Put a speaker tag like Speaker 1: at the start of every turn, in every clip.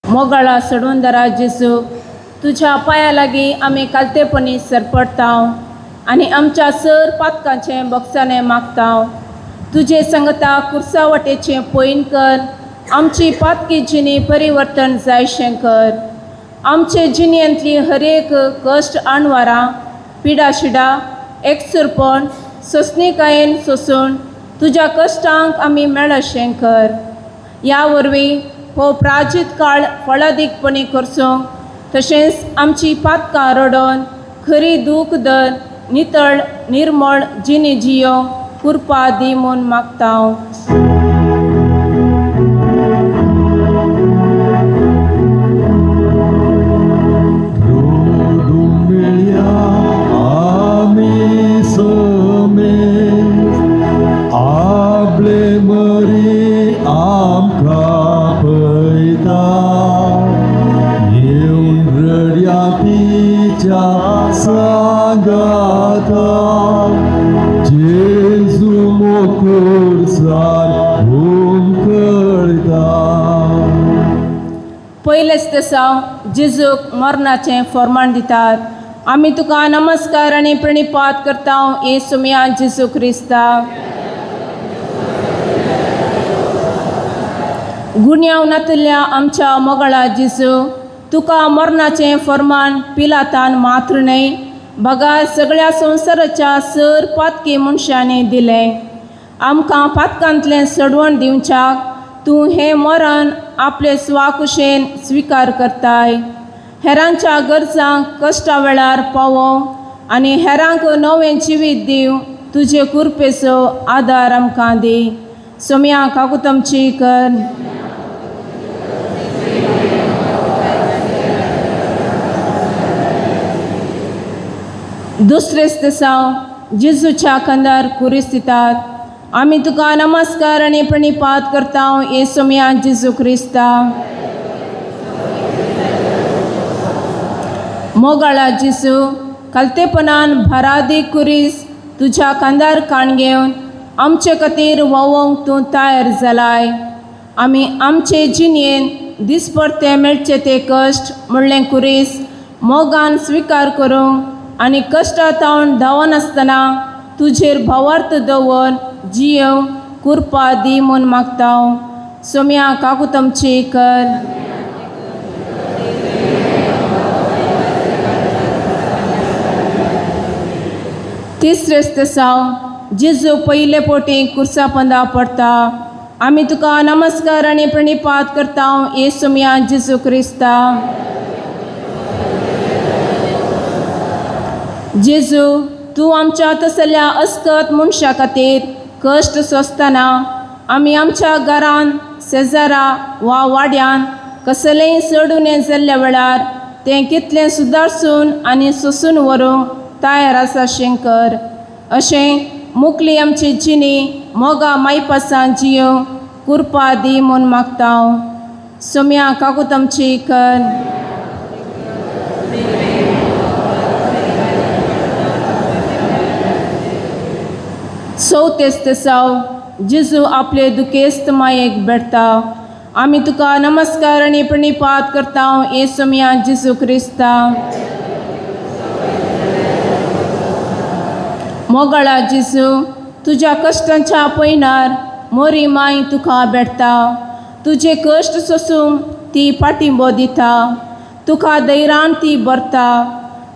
Speaker 1: मोगाळा सोडून दरा जेजू, तुझ्या पाया लागी आम्ही कालतेपणी सरपडताव आणि आमच्या सर पातकांचे बक्षाने मागताव. तुझे संगता कुर्सा वाटेचे पयन कर. आमची पातकी जिणी परिवर्तन जायशें कर. आमचे जिणयेंतली हरेक कश्ट आणवारा पिडाशिडा एकसुरपण सोंसणीकायेन सोसून तुझ्या कश्टांक आमी मेळशें कर. ह्या वरवीं हो प्राजीत काळ फळादीकपणी करचो, तशेंच आमची पातकां रडोवन खरी दूख दर नितळ निर्मळ जिणी जियो कृपा दी म्हूण मागतांव. पयलेच दिसा जेजूक मरणाचें फर्माण दितात. आमी तुका नमस्कार आनी प्रणिपात करता येसुमिया जेजू क्रिस्ता. गुन्यांव नातिल्ल्या आमच्या मोगाळा जेजू, तुका मरणाचें फर्माण पिलातान मात्र न्हय, बगार सगळ्या संवसाराच्या सर पातकी मनशांनी दिलें. आमकां पातकांतलें सडवण दिवच्याक तूं हें मरण आपले स्वाकुशेन स्विकार करताय. हेरांच्या गरजांक कश्टा वेळार पावो आनी हेरांक नवें जिवीत दिव. तुजे कृपेचो आदार आमकां दी. सोम्या काकुतमची कर. दुसरेच दिसा जेजूच्या खांदार कुरीस दितात. आमी तुका नमस्कार आनी प्रणिपात करता येसुमिया जेजू क्रिस्ता. मोगाळा जेजू, कालतेपणान भरादीक कुरीस तुज्या खांदार काण घेवन आमचे खातीर वोवंक तूं तयार जालाय. आमी आमचे जिणयेन दिसपरते मेळचे ते कश्ट म्हणलें कुरीस मोगान स्विकार करूंक आनी कश्टांतावन धांवनासतना तुजेर भावार्थ दवर जियो कृपा दी म्हूण मागतांव. सोम्या काकुतमची कर. तिसरेच दिसा जेजू पयले पोटी कुर्सा पंदा पडटा. आमी तुका नमस्कार आनी प्रणिपात करता येसुमिया जेजू क्रिस्ता. जेजू, तूं आमच्या तसल्या अस्कत मनशा खातीर कश्ट सोंसतना आमी आमच्या घरान शेजारा वा वाड्यान कसलेंय सडून जाल्ल्या वेळार तें कितलें सुदारसून आनी सोंसून व्हरूंक तयार आसाशें कर. अशें मुखली आमची जिणी मोगा मायपासान जियो कृपा दी म्हूण मागतांव. सोम्या काकुतमची कर. चवथेच दिसा जेजू आपले दुखेस्त मायेक भेटता. आमी तुका नमस्कार आनी प्रणिपात करता येसुमिया जेजू क्रिस्ता. मोगाळा जेजू, तुज्या कश्टांच्या पयनार मोरी माय तुका भेटता. तुजे कश्ट सोसूंक ती पाठिंबो दिता. तुका धैर्यान ती भरता.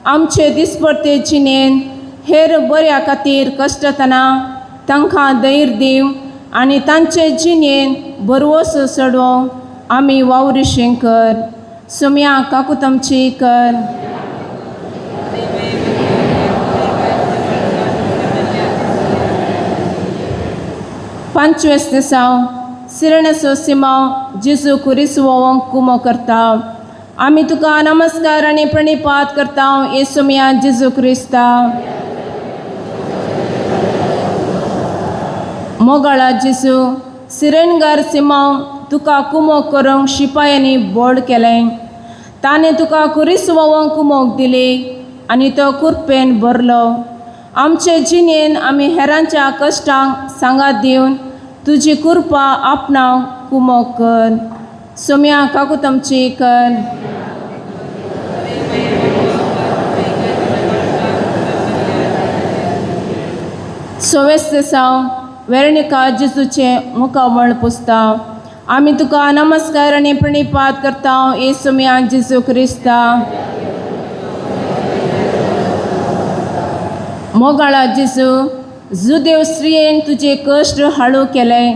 Speaker 1: आमचे दिसपरते जिणेन हेर बऱ्या खातीर कश्टतना तांकां धैर्य दिव आनी तांचे जिणेन बरवस चडोवंक आमी वावरिशें कर. सोम्या काकुतमची कर. पंचवेस दिसा सिरणेचो सिमांव जेजू कुरीस वोवंक कुमो करता. आमी तुका नमस्कार आनी प्रणिपात करता येसुमिया जेजू क्रिस्ता. मोगाळा जेजू, सिरेनगार सिमांव तुका कुमो करूंक शिपायांनी बोड केलें. ताणें तुका कुरीस वोवंक कुमोक दिली आनी तो कुरपेन भरलो. आमचे जिणेन आमी हेरांच्या कश्टांक सांगात दिवन तुजी कृपा आपणावंक कुमो कर. सोम्या काकूत आमची कर. सोवेस दिसांव वेर्णिका जेजूचे मुखावळ पुसता. आमी तुका नमस्कार आनी प्रणिपात करता ए सोम्या जेजू क्रिस्ता. मोगाळा जेजू, जुदेव स्त्रियेन तुजे कश्ट हाळू केले.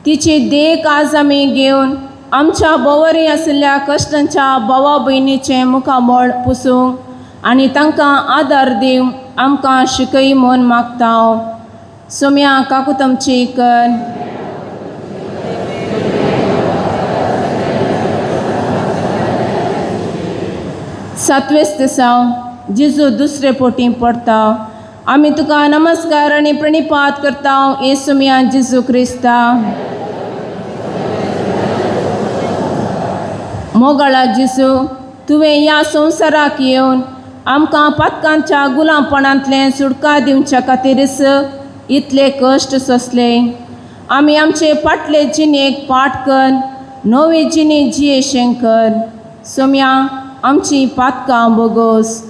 Speaker 1: तिची देख आज आमी घेवन आमच्या बोवरी आशिल्ल्या कश्टांच्या भावा भयणीचे मुखावळ पुसूंक आनी तांकां आदार दिवंक आमकां शिकय म्हूण मागता. सोम्या काकूत आमची कर. सातवेस दिसांव जेजू दुसरे पोटी पडटा. आमी तुका नमस्कार आनी प्रणिपात करता ए सोम्या जेजू क्रिस्ता. मोगाळा जेजू, तुवें ह्या संवसाराक येवन आमकां पातकांच्या गुलामपणांतले सुटका दिवच्या खातीरच इतले कश्ट सोंसले. आमी आमचे फाटले जिणेक पाट कर, नवी जिणी जियेशें कर. सोम्या आमची पातकां बोगोस.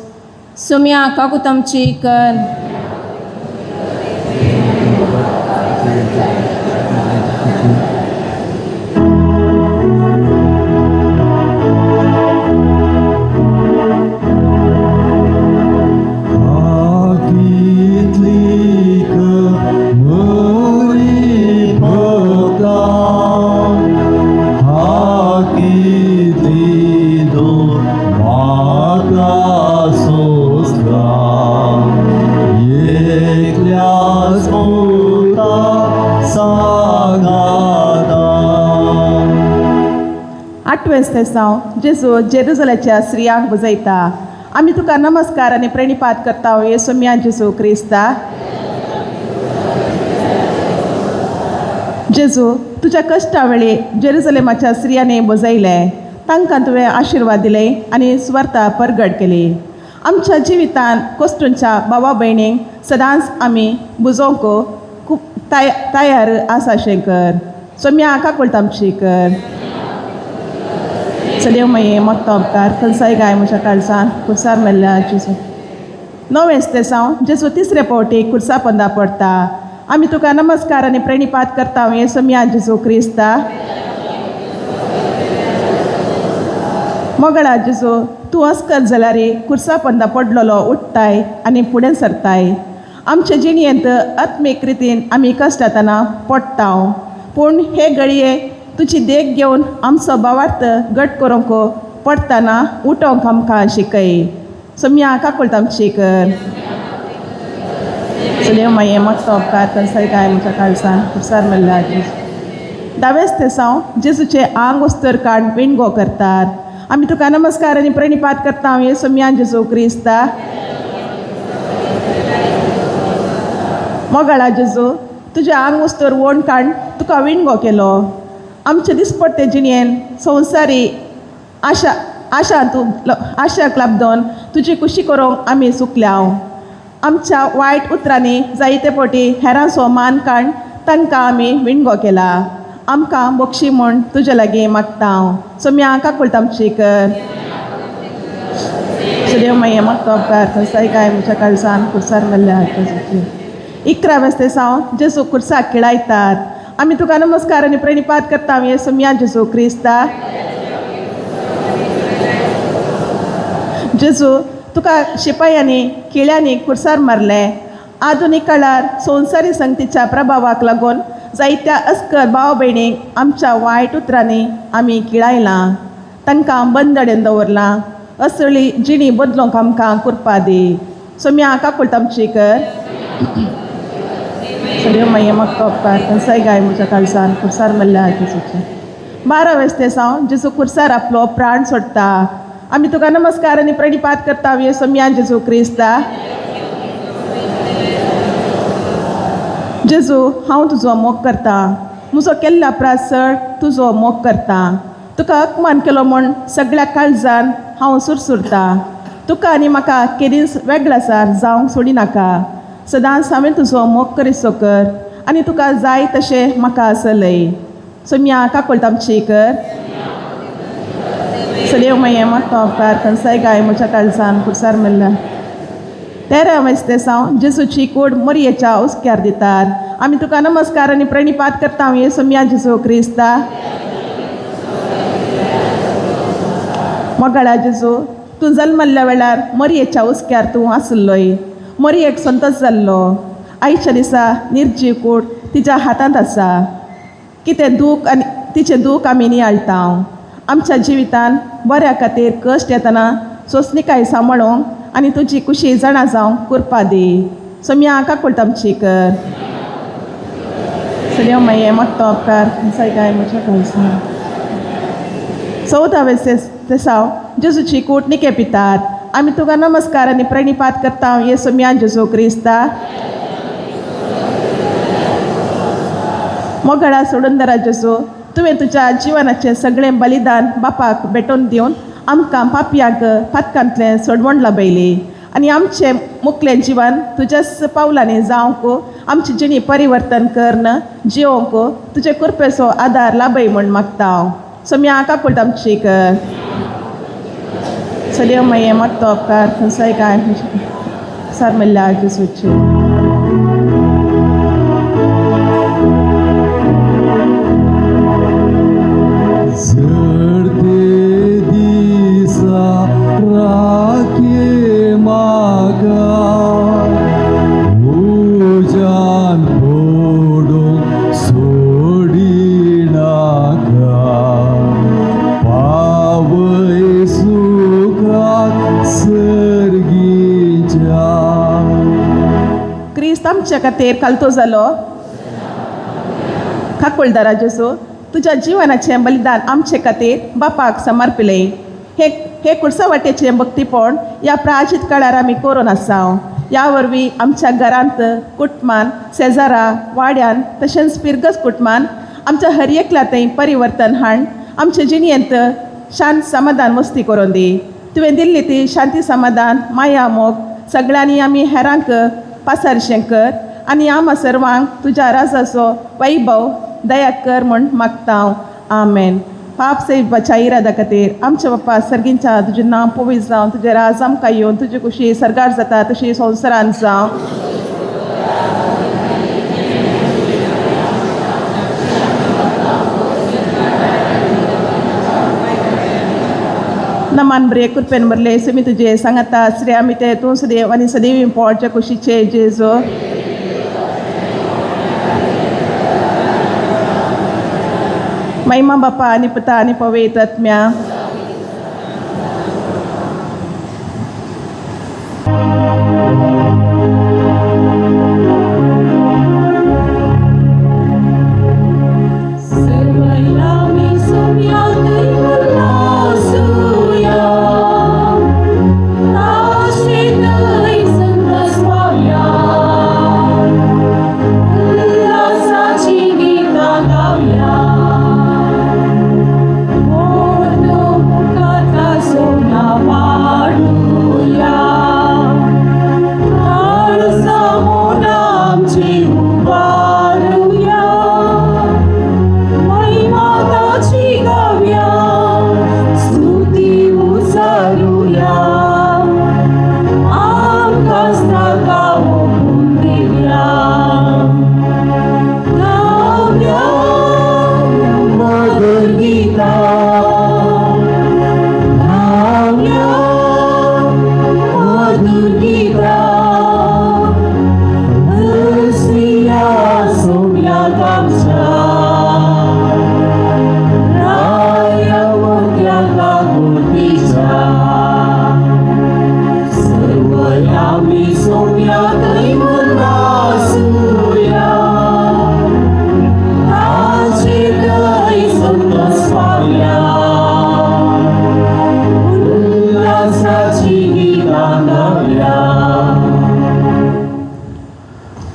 Speaker 1: सोम्या काकूत आमची कर.
Speaker 2: दिसांव जेजू जेरुसलेमच्या स्त्रियांक बुजयता. आमी तुका नमस्कार आनी प्रणिपात करता हे सोम्या जेजू क्रिस्ता. जेजू, तुज्या कश्टा वेळी जेरुसलेमाच्या स्त्रियांनी बुजयले. तांकां तुवें आशिर्वाद दिले आनी स्वर्ता परगट केली. आमच्या जिवितान कश्टांच्या भावा भयणींक सदांच आमी बुजोवंक खूब तयार आसाशें कर. सोम्या काकूळटा आमची कर. सदैव माये मागता उपकार खंयचाय गाय म्हज्या काळजान खुर्सार मेल्ल्या जेजू. नवेंच दिसांव जेजू तिसरे फावटी खुर्सा पोंदा पडटा. आमी तुका नमस्कार आनी प्रणिपात करता हे सोम्या जेजू क्रिस्ता. मोगळा जेजू, तूं अस्कर जाल्यार खुर्सा पोंदा पडलेलो उठताय आनी फुडें सरताय. आमचे जिणयेंत आत्मीक रितीन आमी कश्टातना पडटा, पूण हे घडये तुजी देख घेवन आमचो भावार्थ घट करूंक पडटना उठोवंक आमकां शिकय. सोम्या काकूळटा आमची कर. सदैव माये मागता उपकार खंयचाय गाय म्हज्या काळजान खुर्सार मेल्ल्या जेजू. दावेच दिसांव जेजूचे आंग उस्तर काड विणगो करतात. आमी तुका नमस्कार आनी प्रणिपात करता हे सोम्या जेजू क्रिस्ता. मोगाळा जेजू, तुज्या आंग उस्तर वोण काड तुका विणगो केलो. आमचे दिसपट्टे जिणयेन संवसारी आशाक लागून तुजी खुशी करूंक आमी चुकल्या. आमच्या वायट उतरांनी जायते फावटी हेरांचो मान काण तांकां आमी विणगो केला. आमकां बक्षी म्हूण तुजे लागीं मागता. सोम्या काकूळटा आमची कर. सदैव माये मागता उपकार खंयचाय गाय म्हज्या काळजान खुर्सार मेल्ल्या जेजूची. 11व्या दिसांव जेजू खुर्साक खिळायतात. आमी तुका नमस्कार आनी प्रणिपात करता हे सोम्या जेजू क्रिस्ता. जेजू, तुका शिपायांनी किळ्यांनी खुर्सार मारले. आधुनीक काळार संवसारी संगतीच्या प्रभावाक लागून जायत्या अस्कर भाव भयणींक आमच्या वायट उतरांनी आमी किळायलां. तांकां बंदडेन दवरलां. असली जिणी बदलूंक आमकां कृपा दी. सोम्या काकूळटा आमची कर. सदैव माये मागता उपकार खंयचाय गाय म्हज्या काळजान खुर्सार मेल्ल्या जेजूची. 12व्या दिसांव जेजू खुर्सार आपलो प्राण सोडटा. आमी तुका नमस्कार आनी प्रणिपात करता हे सोम्या जेजू क्रिस्ता. जेजू, हांव तुजो मोग करता. म्हजो केल्लो अपराध चड तुजो मोग करता. तुका अपमान केलो म्हूण सगळ्या काळजान हांव सुरसुरता. तुका आनी म्हाका केदींच वेगळासार जावंक सोडिनाका. सदांच हांवें तुजो मोग करीत कर आनी तुका जाय तशें म्हाका चलय. सोम्या काकूळटा आमची कर. सदैव मैं मागता उपकार खंयचाय गाय म्हज्या काळजान कुर्सार मेल्ला 13 दिसांव जेजूची कूड मरयेच्या उस्क्यार दितात आमी तुका नमस्कार आनी प्रणिपात करता येसू मिया जेजू क्रिस्ता मोगाळा जेजू तूं जल्मल्ल्या वेळार मरयेच्या उस्क्यार तूं आसलोय मरयेक संतोश जाल्लो आयच्या दिसा निर्जीव कूड तिच्या हातांत आसा कितें दूख आनी तिचें दूख आमी नियाळटा आमच्या जिवितान बऱ्या खातीर कश्ट येतना सोंसणीकाय सांबाळूंक आनी तुजी खुशी जाणा जावंक करपा दी सोम्या काकूळ आमची कर सदैव माये मागता उपकार खंयचाय गाय म्हज्या काळजान 14 दिसांव जेजूची कूड निके पितात आमी तुका नमस्कार आनी प्रणिपात करता येसू मिया जेजू क्रिस्ता मोगाळा सोडून दरा जेजू तुवें तुज्या जिवनाचें सगळें बलिदान बापाक भेटोवन दिवन आमकां पापयांक फातकांतलें सोडवण लाभयली आनी आमचें मुखलें जिवन तुज्याच पावलांनी जावंक आमची जिणी परिवर्तन करन जिवोंक तुजे कृपेचो आदार लाभय म्हूण मागता हांव सोम्या काकूळ आमची कर सदैव माये मागता उपकार खंयचाय गाय सार मेल्ल्या जेजूची क्रिस्त आमच्या खातीर कालतो जालो काकूळदारा जेजू तुज्या जिवनाचें बलिदान आमचे खातीर बापाक समर्पिलें हे कुर्सा वाटेचें भक्तीपण ह्या प्राचीत काळार आमी करून आसा ह्या वरवीं आमच्या घरांत कुटुंबान शेजारा वाड्यान तशेंच पिरगस कुटुंबान आमच्या हर एकल्यातय परिवर्तन हाड आमचे जिणयेंत शांत समाधान मस्ती करून दी तुवें दिल्ली ती शांती समाधान माया मोग सगळ्यांनी आमी हेरांक पासारशें कर आनी आम सर्वांक तुज्या राजाचो वैभव दया कर म्हूण मागता हांव आमेन पाप से बचा इरादा खातीर आमच्या बाप्पा सर्गींच्या तुजें नांव पवित्र जावं तुजें राज आमकां येवन तुजी खुशी सरकार जाता तशी संवसारांत जावं नमान बरे कृपेन भरले सुमी तुजे सांगता श्री आमी ते तूं सदैव आनी सदैव पोळच्या खुशीचे जेजू महिमा बापा आनी पिता आनी पवित्र आत्म्या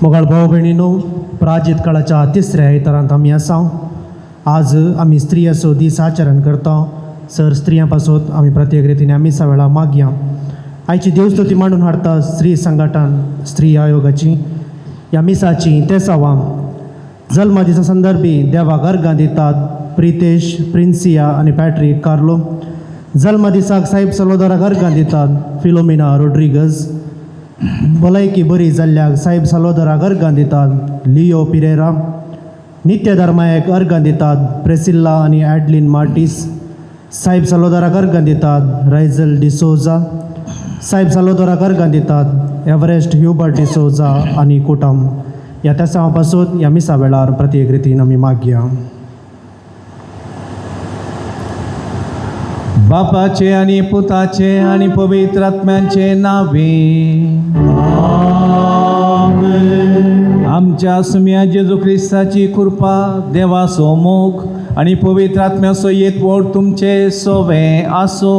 Speaker 3: मोगाळ भाव भयणीनो प्राचीत काळाच्या तिसऱ्या इतरांत आमी आसा आज आमी स्त्रियांचो दीस आचरण करता सर स्त्रियां पासून आमी प्रत्येक रितीने आमी वेळा मागया आयची देवस्तुती मांडून हाडटा स्त्री संघटन स्त्री आयोगाची ह्या मिसाची ते सावा जल्मा दिसा संदर्भी देवाक अर्गां दितात प्रितेश प्रिन्सिया आनी पॅट्रीक कार्लो जल्मा दिसाक साहेब सलोदराक अर्गां दितात फिलोमिना रोड्रिगज. भलायकी बरी जाल्ल्याक साहेब सलोदराक अर्गां दितात लिओ पिरेरा. नित्य धर्मायक अर्गां दितात प्रेसिल्ला आनी ॲडलिन मार्टिस. साहेब सलोदराक अर्गां दितात रायझल डिसोजा. साहेब सलोदराक अर्गां दितात एव्हरेस्ट ह्युबर्ट डिसोजा आनी कुटुंब. ह्या त्या पासून ह्या मिसा वेळार प्रत्येक रितीन आमी मागया.
Speaker 4: बापाचे आणि पुताचे आणि पवित्र आत्म्याचे नावे. आमच्या सुम्या जेजू ख्रिस्ताची कृपा, देवाचो मोग आणि पवित्र आत्म्याचो एकवट तुमचे सोबे आसो.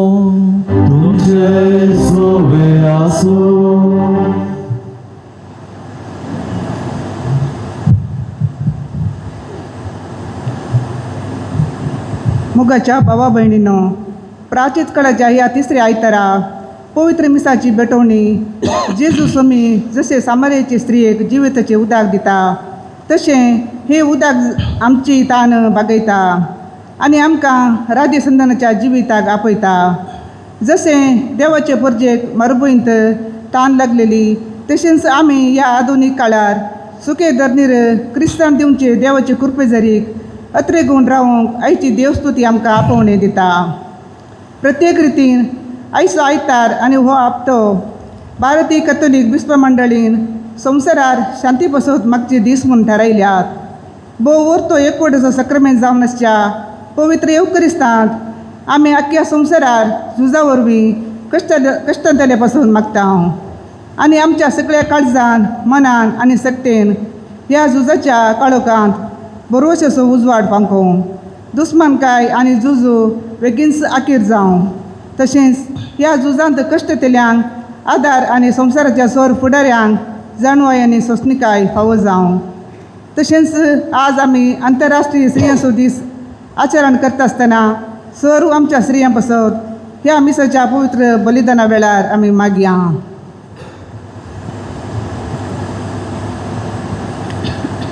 Speaker 2: मुगाच्या भावा बहिणींनो, प्राचीत काळाच्या ह्या तिसऱ्या आयतारा पवित्र मिसाची भेटवणी जेजू स्वामी जसे सामरेची स्त्रियेक जिविताचे उदक दिता तशें हे उदक आमची तान बागयता आनी आमकां राधी संतानाच्या जिविताक आपयता. जशें देवाचे परजेक मरभूंत तान लागलेली तशेंच आमी ह्या आधुनीक काळार सुखे धरणीर क्रिस्तान दिवचे देवाचे कृपेजरीक अत्रेगून रावूंक आयची देवस्तुती आमकां आपोवणें दिता. प्रत्येक रितीन आयचो आयतार आनी हो हप्तो भारतीय कॅथोलीक बिस्प मंडळीन संवसारार शांती बसोवंक मागचे दीस म्हूण थारायल्यात. भोव उरतो एकवटाचो सक्रामेंत जावन आसच्या पवित्र येवकरिस्तांत आमी आख्ख्या संवसारार झुजा वरवीं कश्टांतले पासून मागता आनी आमच्या सगळ्या काळजान मनान आनी सत्तेन ह्या झुजाच्या काळोखांत बरोवचेचो उजवाड पावूं. दुस्मानकाय आनी झुजू बेगीनच आखीर जावं. तशेंच ह्या झुजांत कश्ट केल्यांक आदार आनी संवसाराच्या सोर फुडाऱ्यांक जाणवाय आनी सोंसणीकाय फावो जावं. तशेंच आज आमी आंतरराष्ट्रीय स्त्रियांचो दीस आचरण करता आसतना सर आमच्या स्त्रियां पासत ह्या मिसाच्या पवित्र बलिदाना वेळार आमी मागया.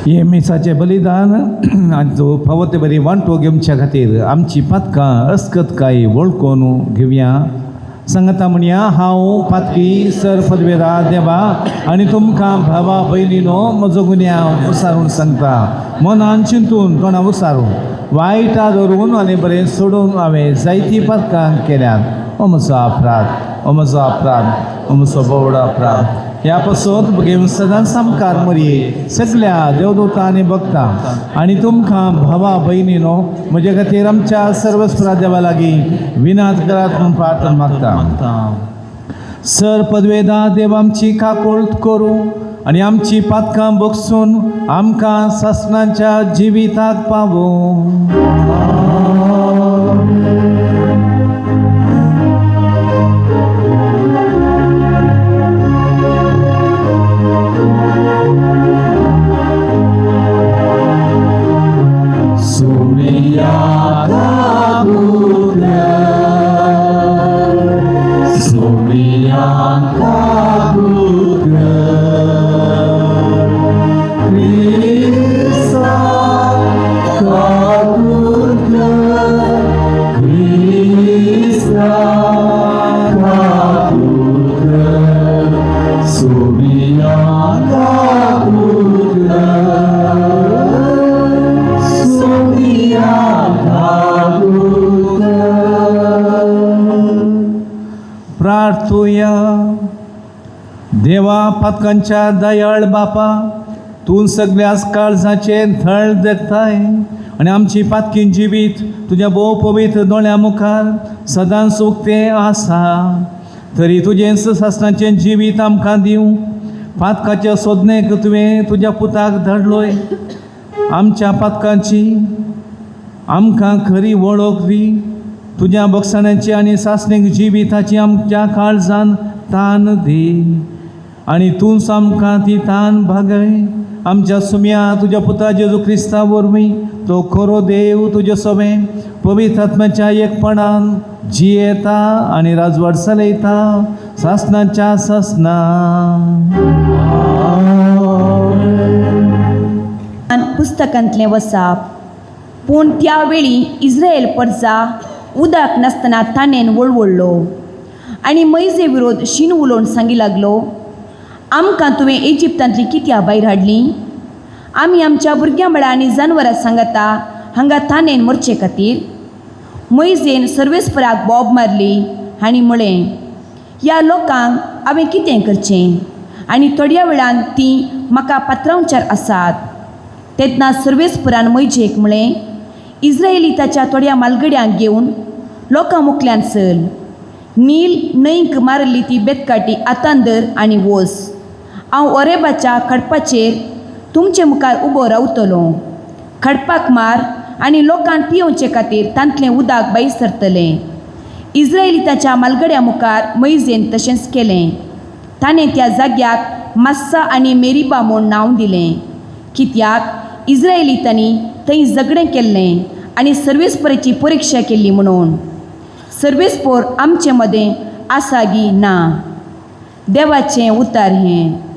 Speaker 4: हे मिसाचे बलिदान आजो फावो ते बरी वांटो घेवच्या खातीर आमची पातकां अस्कतकाय वळखून घेवया. सांगता म्हणया, हांव पातकी सर पदवेदार देवा आनी तुमकां भावा भयणीनो म्हजो गुन्यांव उसारून सांगता. मनान चिंतून तोंडां उसारून वायटा धरून आनी बरें सोडून हांवें जायतीं पातकां केल्यात. हो म्हजो अपराध, हो म्हजो अपराध, हो म्हजो बोवडो अपराध. ह्या पासून घेवन सदांच सामकार मरये सगळ्या देवदूतां आनी भक्तां आनी तुमकां भावा भयणीनो म्हजे खातीर आमच्या सर्वस्परा देवा लागीं विनात करात म्हूण प्रार्थना मागता. सर पदवेदार देव आमची काकूळ करूं आनी आमची पातकां बगसून आमकां सासणाच्या जिविताक पावो. प्रार्थुया. देवा पातकांच्या दयाळ बापा, तूं सगळ्या काळजाचे थळ देखताय आनी आमची पातकी जिवीत तुज्या भोव पवित्र दोळ्या मुखार सदांच उक्तें आसा. तरी तुजें सासणाचें जिवीत आमकां दिवं. पातकाच्या सोदनेक तुवें तुज्या पुताक धाडलोय. आमच्या पातकांची आमकां खरी वळख दी. तुज्या बक्षणाची आनी सासणीक जिविताची आमच्या काळजान तान दी आनी तूंच आमकां ती तान भागय. आमच्या सुम्या तुज्या पुता जेजू क्रिस्ता वरवीं तो खरो देव तुजे सोबे पवित्र आत्म्याच्या एकपणान जियेता आनी राजवट चलयता सासणाच्या सासना.
Speaker 5: पुस्तकांतलें वसाप. पूण त्या वेळी इस्रायल प्रजा उदक नासतना ताणेन वळवळ्ळो आनी मैजे विरोध शीन उलोवन सांगी लागलो, आमकां तुवें इजिप्तांतलीं कित्याक भायर हाडलीं? आमी आमच्या भुरग्यां बाळां आनी जानवरां सांगता हांगा ताणेन मरचे खातीर. मैजेन सर्वेस्पराक बोब मारली आनी म्हळें, ह्या लोकांक हांवें कितें करचें? आनी थोड्या वेळान तीं म्हाका पात्रांवचार आसात. तेन्ना सर्वेस्परान मैजेक म्हळें, इस्रायेली ताच्या थोड्या मालगड्यांक घेवन लोकां मुखल्यान चल. नील न्हंयक मारली ती बेतकाटी आतां धर आनी वच. हांव ओरेबाच्या खडपाचेर तुमचे मुखार उबो रावतलो. खडपाक मार आनी लोकांक पियोवचे खातीर तांतलें उदक भायर सरतलें. इस्रायेली ताच्या मालगड्या मुखार मैजेन तशेंच केलें. ताणें त्या जाग्याक मास्सा आनी मेरिबा म्हूण नांव दिलें, कित्याक इस्रायेलीतांनी थंय झगडें केल्लें आनी सर्वेस्पराची परिक्षा केल्ली म्हणून. सर्वेस्पोर आमचे मदें आसा गी ना. देवाचें उतर हें.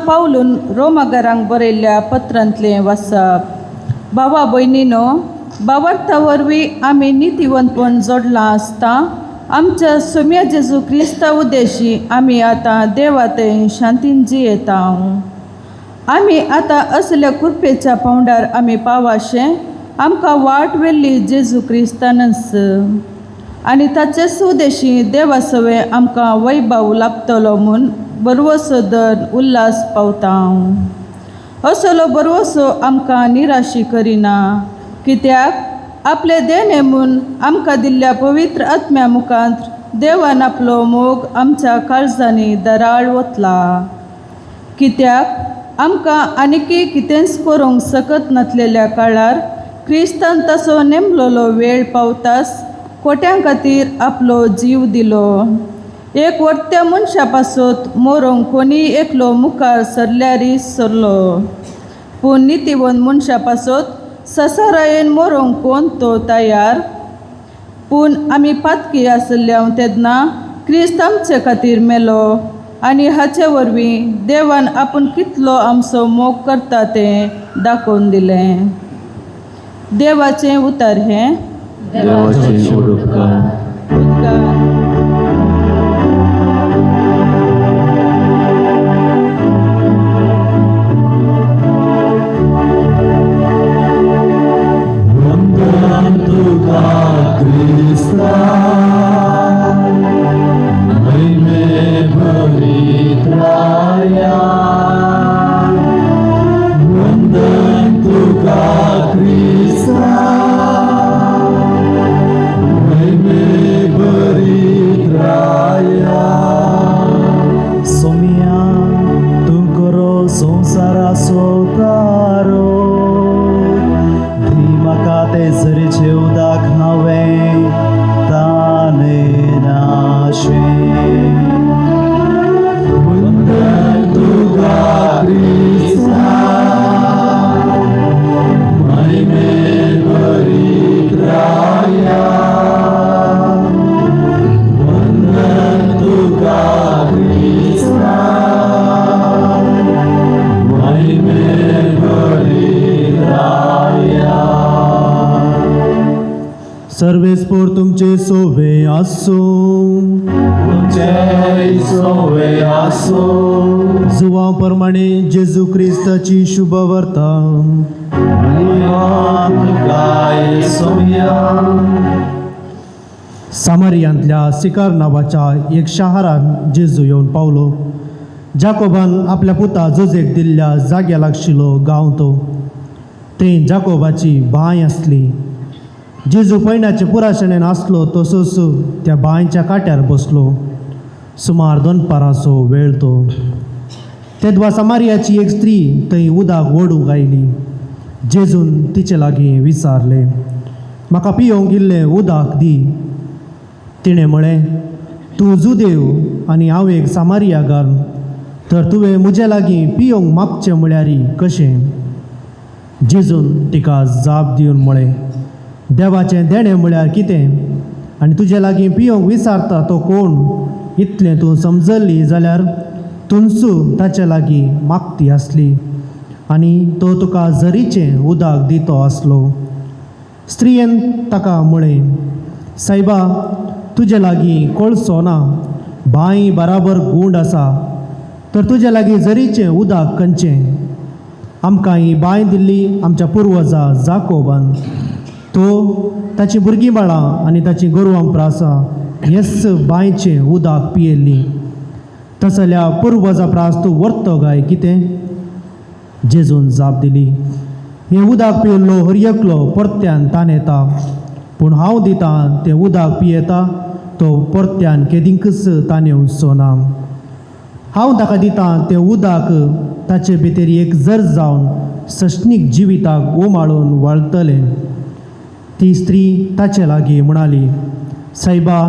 Speaker 6: पावलून रोमागरांक बरयल्ल्या पत्रांतलें वाचप. भावा भयणीनो, भावार्था वरवीं आमी नितीवंतपण जोडलां आसता आमच्या सोम्या जेजू क्रिस्ता उद्देशी आमी आतां देवा थंय शांतीन जियेता. आमी आतां असल्या कृपेच्या पावंडार आमी पावाशें आमकां वाट वेल्ली जेजू क्रिस्तानच आनी ताचे सुदेशी देवा सवे आमकां वैभव लाभतलो म्हूण बरवसो दर उल्हास पावता. असलो बरवसो आमकां निराशी करिना, कित्याक आपले देह नेमून आमकां दिल्ल्या पवित्र आत्म्या मुखांत देवान आपलो मोग आमच्या काळजांनी दराळ वतला. कित्याक आमकां आनीकय कितेंच करूंक सकत नासलेल्या काळार क्रिस्तान तसो नेमलेलो वेळ पावताच कोट्यां खातीर आपलो जीव दिलो. एक वर्त्या मनशा पासत मरूंक कोणी एकलो मुखार सरल्यारी सरलो, पूण नितीवंत मनशा पासत ससारायेन मरूंक कोण तो तयार. पूण आमी पातकी आसल्या तेन्ना क्रिस्त आमचे खातीर मेलो आनी हाचे वरवीं देवान आपूण कितलो आमचो मोग करता तें दाखोवन दिलें. देवाचें उतर हें
Speaker 4: देवाचे उपकार.
Speaker 6: उद्गार.
Speaker 3: सर्वेस्पोर तुमचे सोवे आसो. जुवा प्रमाणे जेजू क्रिस्ताची शुभ वार्ता. सामारियांतल्या सिकार नांवाच्या एक शारांत जेजू येवन पावलो. जाकोबान आपल्या पुता जोजेक दिल्ल्या जाग्या लागशिल्लो गांव तो. थंय जाकोबाची बांय आसली. जेजू पैण्याचे पुराशणेन आसलो तसोच त्या बांयच्या काट्यार बसलो. सुमार 2 पारांचो वेळ तो. तेदवा समारियाची एक स्त्री थंय उदक ओडूंक आयली. जेजून तिचे लागीं विचारलें, म्हाका पियोंक इल्लें उदक दी. तिणें म्हळें, तूं जुदेव आनी हांव एक सामारियाकार, तर तुवें म्हजे लागीं पियोंक मागचें म्हळ्यार कशें? जेजून तिका जाप दिवन म्हळें, देवाचें देणें म्हळ्यार कितें आनी तुजे लागीं पियोंक विचारता तो कोण इतलें तूं समजली जाल्यार तुमचो ताचे लागीं मागती आसली आनी तो तुका झरीचें उदक दितो आसलो. स्त्रियेन ताका म्हळें, सायबा, तुजे लागीं कोळसो ना, बांय बराबर गूंड आसा, तर तुजे लागीं झरीचें उदक खंयचें? आमकां ही बांय दिल्ली आमच्या पुर्वजा जाकोबान. तो ताची भुरगीं बाळां आनी ताची गोरवांप्रासां हेच बांयचें उदक पियेल्लीं. तस जाल्यार पुर्वजा प्रास तूं व्हरतो काय कितें? जेजून जाप दिली, हें उदक पियेल्लो हर एकलो परत्यान तान येता, पूण हांव दितां तें उदक पियेता तो परत्यान केदींकच तान येवचो ना. हांव ताका दितां तें उदक ताचे भितर एक जर जावन सश्णीक जिविताक उमाळून वळटलें. ती स्त्री ताचे लागीं म्हणाली, सायबा,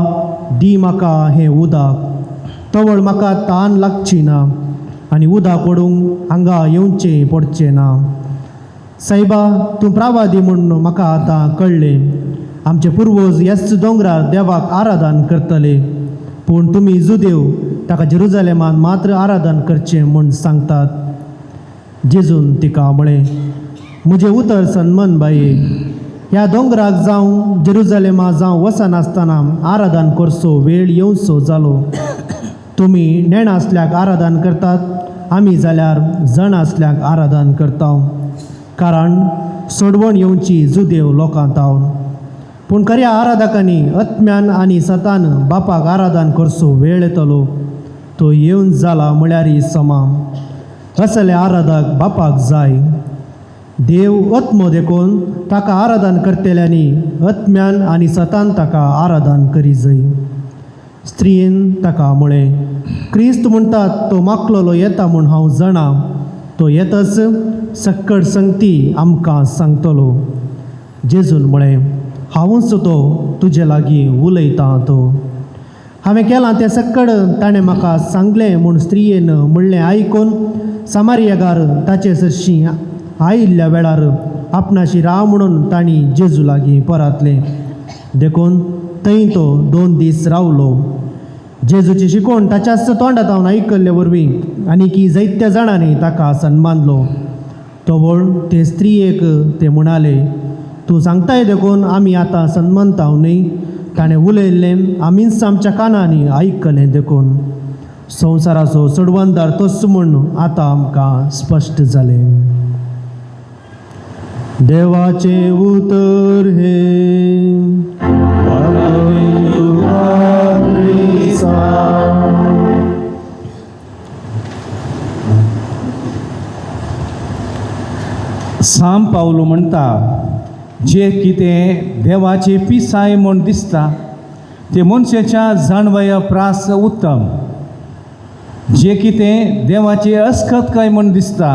Speaker 3: दी म्हाका हें उदक, तवळ म्हाका तान लागची ना आनी उदक ओडूंक हांगा येवचें पडचें ना. सायबा, तूं प्रावादी म्हूण म्हाका आतां कळ्ळें. आमचे पुर्वज ह्याच दोंगरार देवाक आराधन करतले, पूण तुमी जुदेव ताका जेरुजलेमांत मात्र आराधन करचें म्हूण सांगतात. जेजून तिका म्हळें, म्हजें उतर सन्मान बाये, ह्या दोंगराक जावं जेरुजलेमा जावं वचनासतना आराधन करचो वेळ येवचो जालो. तुमी नेण आसल्याक आराधन करतात, आमी जाल्यार जण आसल्याक आराधन करता, कारण सोडवण येवची जुदेव लोकांत हांव. पूण खऱ्या आराधकांनी आत्म्यान आनी सतान बापाक आराधन करचो वेळ येतलो, तो येवन जाला म्हळ्यार समा. असले आराधक बापाक जाय. देव आत्मो देखून ताका आराधन करतल्यांनी आत्म्यान आनी सतान ताका आराधन करी जाय. स्त्रीन ताका म्हळें, क्रिस्त म्हणटात तो मागलोलो येता म्हूण हांव जाणा, तो येतच सक्कड संगती आमकां सांगतलो. जेजून म्हळें, हांवूच तो तुजे लागीं उलयतां तो. हांवें केलां तें सक्कड ताणें म्हाका सांगलें म्हूण स्त्रियेन म्हणलें आयकून सामारियागार ताचे सरशीं आयिल्ल्या वेळार आपणाशी राव म्हणून तांणी जेजू लागीं परतलें. देखून थंय तो 2 दीस रावलो. जेजूची शिकवण ताच्याच तोंडांत आयकल्ले वरवीं आनी की जायत्या जाणांनी ताका सन्मानलो. तोवळ ते स्त्रियेक ते म्हणाले, तूं सांगताय देखून आमी आतां सन्मानताव न्ही. ताणें उलयल्लें आमीच आमच्या कानांनी आयकलें देखून. संवसाराचो सोडवणदार तोच म्हूण आतां आमकां स्पश्ट जालें. देवाचें उतर हे
Speaker 4: सांब पावलो म्हणटा, जे कितें देवाचे पिसाय म्हूण दिसता ते मनशाच्या जाणवया प्रास उत्तम. जे कितें देवाचे अस्खतकाय म्हूण दिसता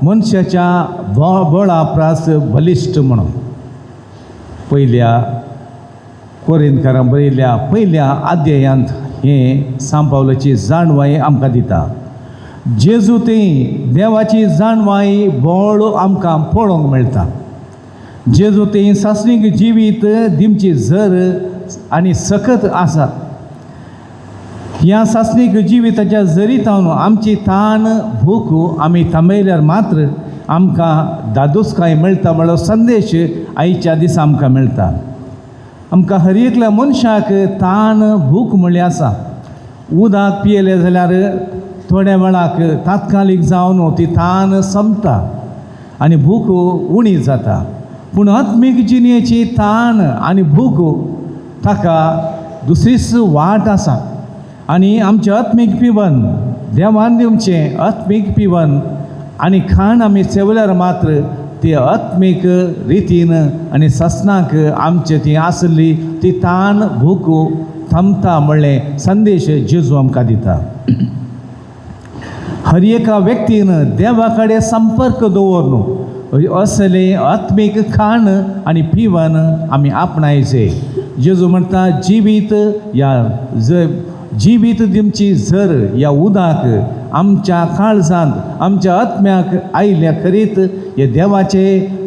Speaker 4: मनशाच्या बळा प्रास बलिश्ट म्हणून. पयल्या कोरिंथकारांक बरयल्ल्या पयल्या अध्यायांत हे सांब पावलाची जाणवाय आमकां दिता. जेजू थंय देवाची जाणवाय बोळ आमकां पळोवंक मेळटा. जेजू थंय सासणीक जिवीत दिवची झर आनी सखत आसा. ह्या सासणीक जिविताच्या जरीतावन आमची ताण भूक आमी थांबयल्यार मात्र आमकां दादोसकाय मेळटा म्हणलो संदेश आयच्या दिसा आमकां मेळटा. आमकां हर एकल्या मनशाक ताण भूक म्हणली आसा. उदक पियेलें जाल्यार थोड्या वेळाक तात्कालीक जावन ती ताण संपता आनी भूक उणी जाता. पूण आत्मीक जिणेची ताण आनी भूक ताका दुसरीच वाट आसा. आनी आमचें आत्मीक पिवन देवान दिवचें आत्मीक पिवन आनी खाण आमी सेवल्यार मात्र ती आत्मीक रितीन आनी ससनाक आमची ती आसली ती ताण भूक थांबता म्हणलें संदेश जेजू आमकां दिता. हर एका व्यक्तीन देवा कडेन संपर्क दवरून असले आत्मीक खाण आनी पिवन आमी आपणायचे. जेजू म्हणटा जिवीत दिवची झर या उदाक आमच्या काळजांत आमच्या आत्म्याक आयल्या करीत हे देवाचे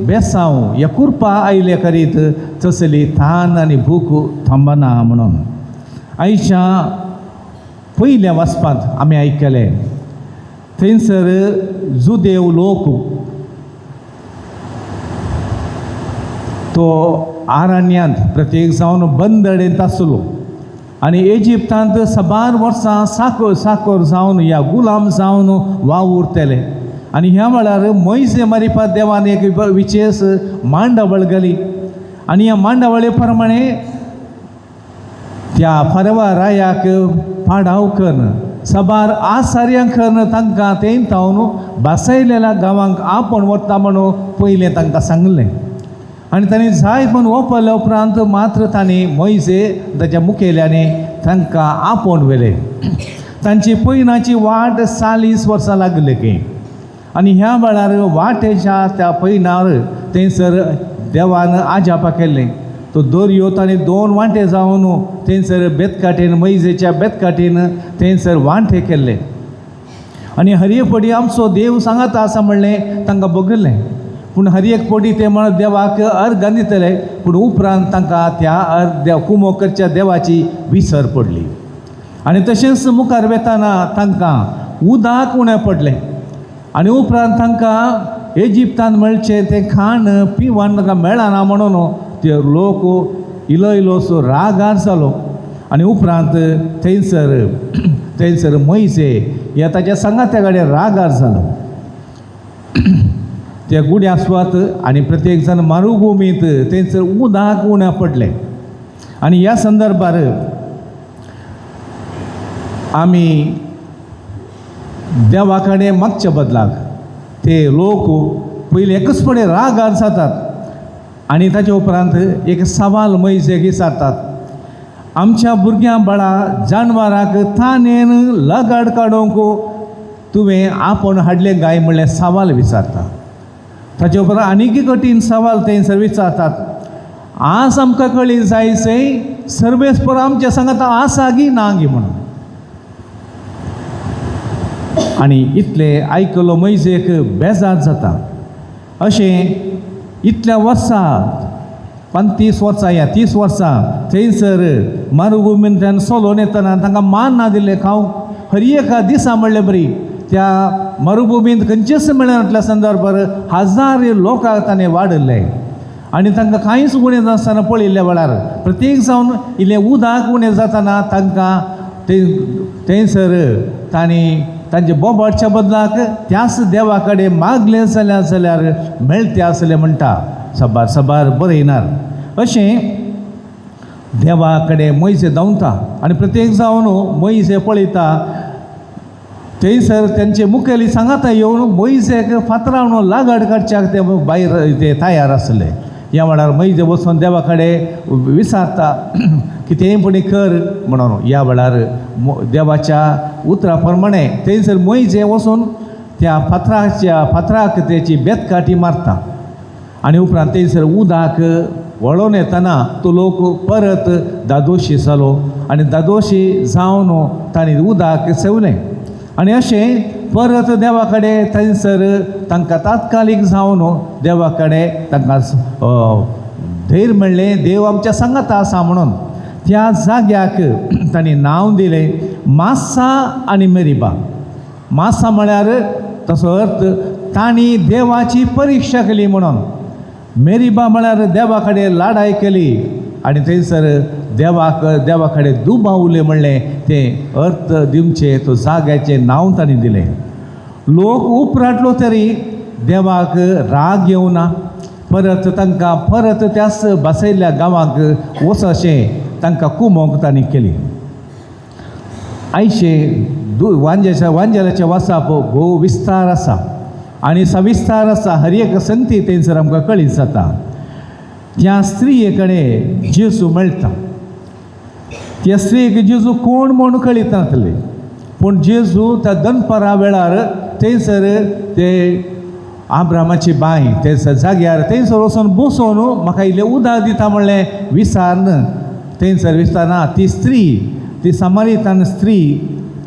Speaker 4: बेसांव या कृपा आयल्या करीत तसली ताण आनी भूक थांबना म्हणून. आयच्या पयल्या वचपांत आमी आयकलें थंयसर जुदेव लोक तो आरण्यांत प्रत्येक जावन बंदडेंत आसलो आनी इजिप्तांत 12 वर्सां साकोर जावन ह्या गुलाम जावन वावुरतेले. आनी ह्या वेळार मोइसे मारिपा देवान एक विशेष मांडावळ घाली आनी ह्या मांडावळे प्रमाणे त्या फरवा रायाक पाडाव करन 12 आसार्यांक करन तांकां तें थावन बसयलेल्या गांवांक आपण वता म्हणून पयलें तांकां सांगलें. आनी तांणी जाय म्हूण ओपल्या उपरांत मात्र तांणी मोइसे ताच्या मुखेल्याने तांकां आपोवन व्हेलें. तांची पयनाची वाट 40 वर्सां लागली की. आनी ह्या वेळार वाटेच्या त्या पयनार थंयसर देवान आजापा केल्लें. तो दर्यो तांणी 2 वांटे जावन थंयसर बेतकाटेन मोइसेच्या बेतकाटेन थंयसर वांटे केल्ले. आनी हर एक पडी आमचो देव सांगता आसा म्हणलें तांकां बगयलें. पूण हर एक पडी ते म्हण देवाक अर्घ दितले. पूण उपरांत तांकां त्या कुमो करच्या देवाची विसर पडली. आनी तशेंच मुखार वेताना तांकां उदक उणें पडलें. आनी उपरांत तांकां इजिप्तांत मेळचें तें खाण पिवण तांकां मेळना म्हणून ते लोक इलोसो रागार जालो. आनी उपरांत थंयसर मोइसे ह्या ताच्या सांगात्या कडेन रागार जालो. त्या गुड्यास्वात आनी प्रत्येक जण मारुभुमींत थंयसर उदक उणें पडलें. आनी ह्या संदर्भार आमी देवा कडेन मागच्या बदलाक ते लोक पयलीं एकच पडे रागार जातात आनी ताचे उपरांत एक सवाल मोइसेक विचारतात. आमच्या भुरग्यां बाळा जानवराक ताणेन लगाड काडूंक तुवें आपण हाडले गाय म्हणलें सवाल विचारता. ताचे उपरांत आनीक कठीण सवाल थंयसर विचारतात. आज आमकां कळी जायचें सर्वेस्पर आमच्या सांगात आसा गी ना गी म्हणून. आनी इतले आयकलो मैजेक बेजार जाता. अशें इतल्या वर्सां 35 वर्सां या 30 वर्सां थंयसर मरुभुमींतल्यान चलोवन येतना तांकां मान ना दिल्लें खावंक हर एका दिसा म्हणलें बरी त्या मरुभुमींत खंयचेच मेळनातल्या संदर्भार 1000 लोकांक ताणें वाडयले आनी तांकां कांयच उणें नासतना पळयल्ल्या वेळार प्रत्येक जावन इल्लें उदक उणें जाताना तांकां थंयसर तांणी तांचे बोबाडच्या बदलाक त्याच देवा कडेन मागलें जाल्यार मेळटें आसलें म्हणटा सबार बरयनार. अशें देवा कडेन मैजे धांवता आनी प्रत्येक जावन मैजे पळयता. थंयसर तेंचे मुखेली सांगाता येवन मैजेक फातरावण लागाड काडच्याक ते भायर ते तयार आसले. ह्या वेळार मैजे वचून देवा कडेन विचारता कितेंय पुणी कर म्हणून. ह्या वेळार देवाच्या उतरा प्रमाणे थंयसर मैजे वचून त्या फातराक तेची बेतकाठी मारता आनी उपरांत थंयसर उदक वळोवन येतना तो लोक परत दादोशी जालो आनी दादोशी जावन तांणी उदक सेवलें आनी अशें परत देवा कडेन थंयसर तांकां तात्कालीक जावन देवा कडेन तांकां धैर्य मेळ्ळें. देव आमच्या सांगाता आसा म्हणून. त्या जाग्याक तांणी नांव दिलें मासा आनी मेरिबा. मासा म्हळ्यार तसो अर्थ तांणी देवाची परिक्षा केली म्हणून. मेरिबा म्हळ्यार देवा कडेन लाडाय केली आनी थंयसर देवा कडेन दुबावले म्हणलें तें अर्थ दिवचे तो जाग्याचें नांव तांणी दिलें. लोक उपराटलो तरी देवाक राग येवना. परत तांकां परत त्याच बसयल्ल्या गांवांक वचचें तांकां कुमोक तांणी केली. आयचे वांजेलाच्या वासाप भोव विस्तार आसा आनी सविस्तार आसा. हर एक संगती थंयसर आमकां कळीत जाता. त्या स्त्रिये कडेन जेजू मेळटा. त्या स्त्रियेक जेजू कोण म्हूण कळीत नासलें पूण जेजू त्या दनपारा वेळार थंयसर ते आब्रामाची बाय थंयसर जाग्यार थंयसर वचून बसून म्हाका इल्लें उदक दिता म्हणलें विचारन. थंयसर विचारना ती स्त्री ती समारितान स्त्री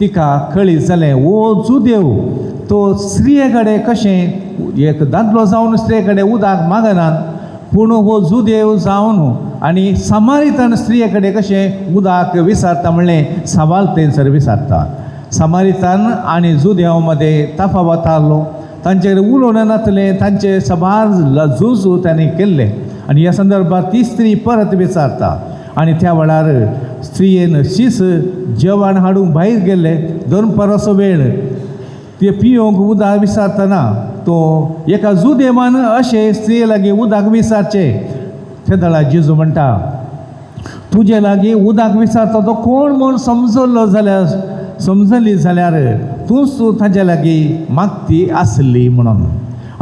Speaker 4: तिका कळीत जालें वो जुदेव तो स्त्रिये कडेन कशें एक दादलो जावन स्त्रिये कडेन उदक मागनात पूण हो जुदेव जावन आनी समारितान स्त्रिये कडेन कशें उदक विचारता म्हणलें सवाल थंयसर विचारता. समारितान आनी जुदेव मदें तफावत आसलो. तांचे कडेन उलोवना नासलें. तांचे सबार झूज तांणी केल्लें आनी ह्या संदर्भात ती स्त्री परत विचारता आनी त्या वेळार स्त्रियेन शीस जेवण हाडूंक भायर गेल्ले. दनपाराचो वेळ ते पियोंक उदक विचारतना तो एका जुदेवान अशें स्त्रिये लागीं उदक विचारचें. त्या दळा जेजू म्हणटा तुजे लागीं उदक विचारता तो कोण म्हूण समजली जाल्यार तूंच ताजे लागीं मागती आसली म्हणून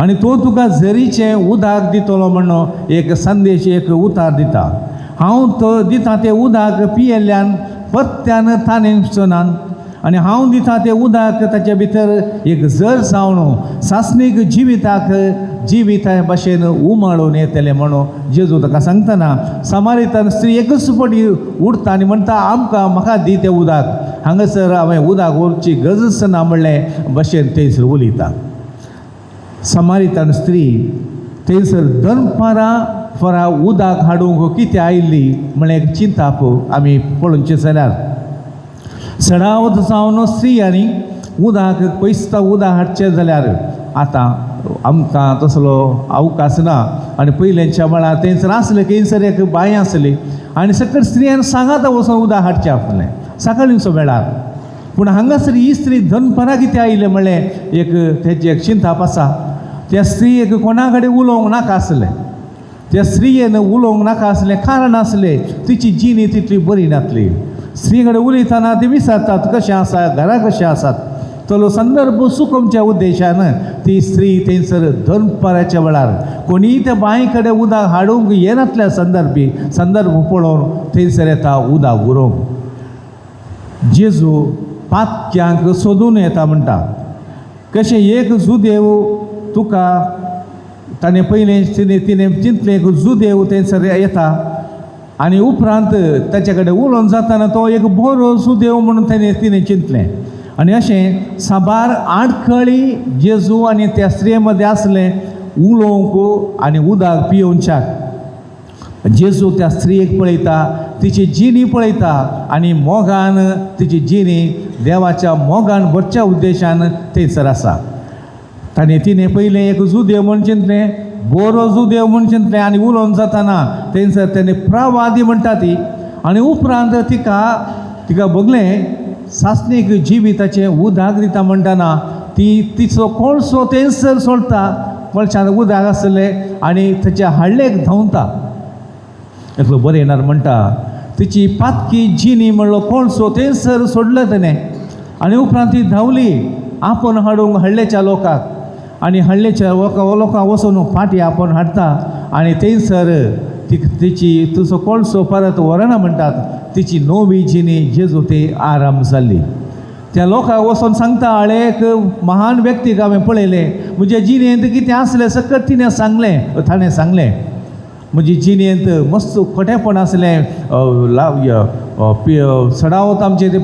Speaker 4: आनी तो तुका झरीचें उदक दितलो म्हणून एक संदेश एक उतार दिता. हांव तो दिता तें उदक पियेल्ल्यान परत्यान ताणें वचनात आनी हांव दिता तें उदक ताचे भितर एक जर जावन सासणीक जिविता भाशेन उमाळून येतलें म्हणून जेजू ताका सांगतना समारितान स्त्री एकच फावटी उठता आनी म्हणटा म्हाका दी तें उदक. हांगासर हांवें उदक व्हरची गरज ना म्हणलें भाशेन थंयसर उलयता. समारितान स्त्री थंयसर दनपारा उदक हाडूंक कितें आयिल्ली म्हणलें एक चिंता आमी पळोवचें जाल्यार सडावत जावन स्त्रियांनी उदक पयसता उदक हाडचें जाल्यार आतां आमकां तसलो अवकाश ना आनी पयलींच्या वेळार थंयसर आसलें खंयसर एक बांय आसली आनी सकयल स्त्रियान सांगाता वचून उदक हाडचें आपलें सकाळींचो वेळार. पूण हांगासर ही स्त्री दनपारा कितें आयलें म्हणलें एक तेची एक चिंताप आसा. त्या स्त्रियेक कोणा कडेन उलोवंक नाका आसलें. त्या स्त्रियेन उलोवंक नाका आसलें कारण आसलें तिची जिणी तितली बरी नासली. स्त्री कडेन उलयतना ती विचारतात कशें आसा घरा कशें आसात. तो संदर्भ सुकोवच्या उद्देशान ती स्त्री थंयसर दनपाराच्या वेळार कोणी त्या बांय कडेन उदक हाडूंक येनातल्या संदर्भ पळोवन थंयसर येता उदक उरोवंक. जेजू पातक्यांक सोदून येता म्हणटा. कशें एक जुदेव तुका ताणें पयलें तिणें चिंतलें एक जुदेव थंयसर येता आनी उपरांत ताचे कडेन उलोवन जाताना तो एक बरो जुदेव म्हणून तिणें चिंतलें. आनी अशें साबार आडखळी जेजू आनी त्या स्त्रिये मदें आसलें उलोवंक आनी उदक पियोवच्याक. जेजू त्या स्त्रियेक पळयता, तिची जिणी पळयता आनी मोगान तिची जिणी देवाच्या मोगान भरच्या उद्देशान थंयसर आसा. तिणें पयलें एक जुदेव म्हूण चिंतलें, बरो जुदेव म्हूण चिंतलें आनी उलोवन जाताना थंयसर तेणें प्रवादी म्हणटा ती. आनी उपरांत तिका बगलें सासणीक जिविताचें उदक दिता म्हणटाना तिचो कोळसो थंयसर सोडटा, कोळशान उदक आसलें आनी ताच्या हळ्ळेक धांवता. एकलो बरयणार म्हणटा तिची पातकी जिणी म्हणलो कोळसो थंयसर सोडलो तेणें आनी उपरांत ती धांवली आपूण हाडूंक हळ्ळेच्या लोकांक. आनी हळ्ळेच्या लोकांक वचून फाटी आपूण हाडटा आनी थंयसर तिचो कोळसो परत व्हरना म्हणटात. तिची नवी जिणी जेजू ती आराम जाल्ली. त्या लोकांक वचून सांगता, एक महान व्यक्तीक हांवें पळयलें, म्हज्या जिणेंत कितें आसलें सकट ताणें सांगलें. म्हजी जिणेंत मस्त खोटेपण आसलें, सडावत आमचे ते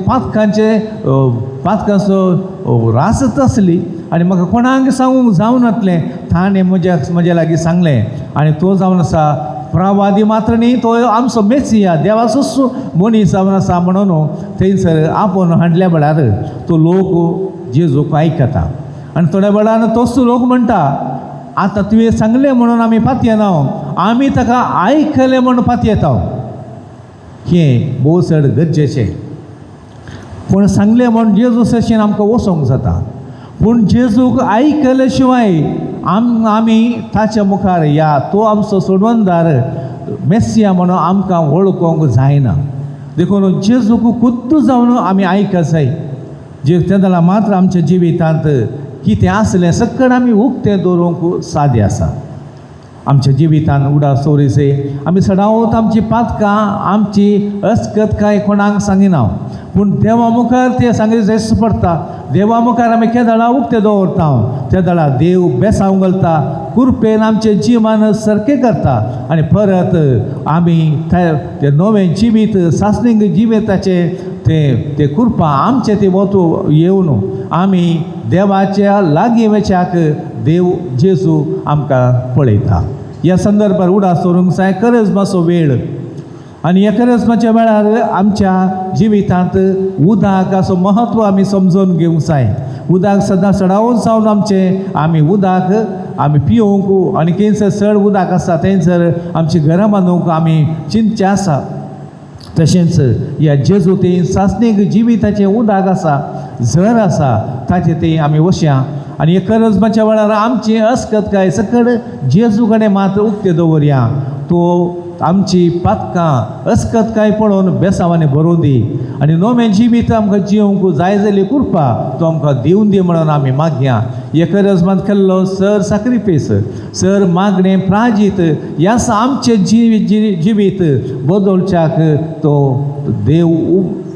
Speaker 4: पातकांचो रासत आसली आनी म्हाका कोणाक सांगूंक जावनातलें. ताणें म्हज्या लागीं सांगलें आनी तो जावन आसा प्रवादी मात्र न्ही, तो आमचो मेसिया देवाचो मनीस जावन आसा म्हणून थंयसर आपूण हाडल्या वेळार तो लोक जेजूक आयकता. आनी थोड्या वेळान तोच लोक म्हणटा, आतां तुवें सांगलें म्हणून आमी पातयेना, आमी ताका आयकलें म्हणून पातयेता. हें भोव चड गरजेचें. पूण सांगलें म्हणून जेजू सशेन आमकां वचोंक जाता, पूण जेजूक आयकले शिवाय आमी ताच्या मुखार या तो आमचो सोडवणदार मेसिया म्हणून आमकां वळखूंक जायना. देखून जेजूक खुद्द जावन आमी आयकूंक जाय. तेन्ना मात्र आमच्या जिवितांत कितें आसलें सकट आमी उक्तें दवरूंक सादें आसा. आमच्या जिवितांत उडा सोरीसे आमी सदांच आमची पातकां आमची अस्कतकाय कोणाक सांगिना, पूण देवा मुखार तें सांगचें पडटा. देवा मुखार आमी केदळा उक्तें दवरता, त्या दळा देव बेसांव घालता, कुरपेन आमचें जिवन सारकें करता आनी परत आमी तें नवें जिवीत सासणीक जिविताचें तें कुरपा आमचें तें वतू येवन आमी देवाच्या लागीं वच्याक देव जेजू आमकां पळयता. ह्या संदर्भार उडास दवरूंक जाय करजमाचो वेळ. आनी ह्या करजमाच्या वेळार आमच्या जिवितांत उदकाचो महत्व आमी समजून घेवंक जाय. उदक सदां सडावून जावन आमी उदक आमी पिवंक आनी खंयसर चड उदक आसा थंयसर आमची घरां बांदूंक आमी चिंतचें आसा. तशेंच ह्या जेजू तें सासणीक जिविताचें उदक आसा, झर आसा, ताचें तें आमी वशया. आनी हे करजमाच्या वेळार आमची अस्कतकाय सकट जेजू कडेन मात्र उक्तें दवरया. तो आमची पातकां अस्कतकाय पळोवन बेसांवांनी भरोवन दी आनी नवें जिवीत आमकां जिवंक जाय जाली कृपा तो आमकां दिवन दी म्हणून आमी मागया. हे करजमांत केल्लो सर साक्रिफीस, सर मागणें प्राजीत ह्या आमचें जिवीत बदलच्याक तो देव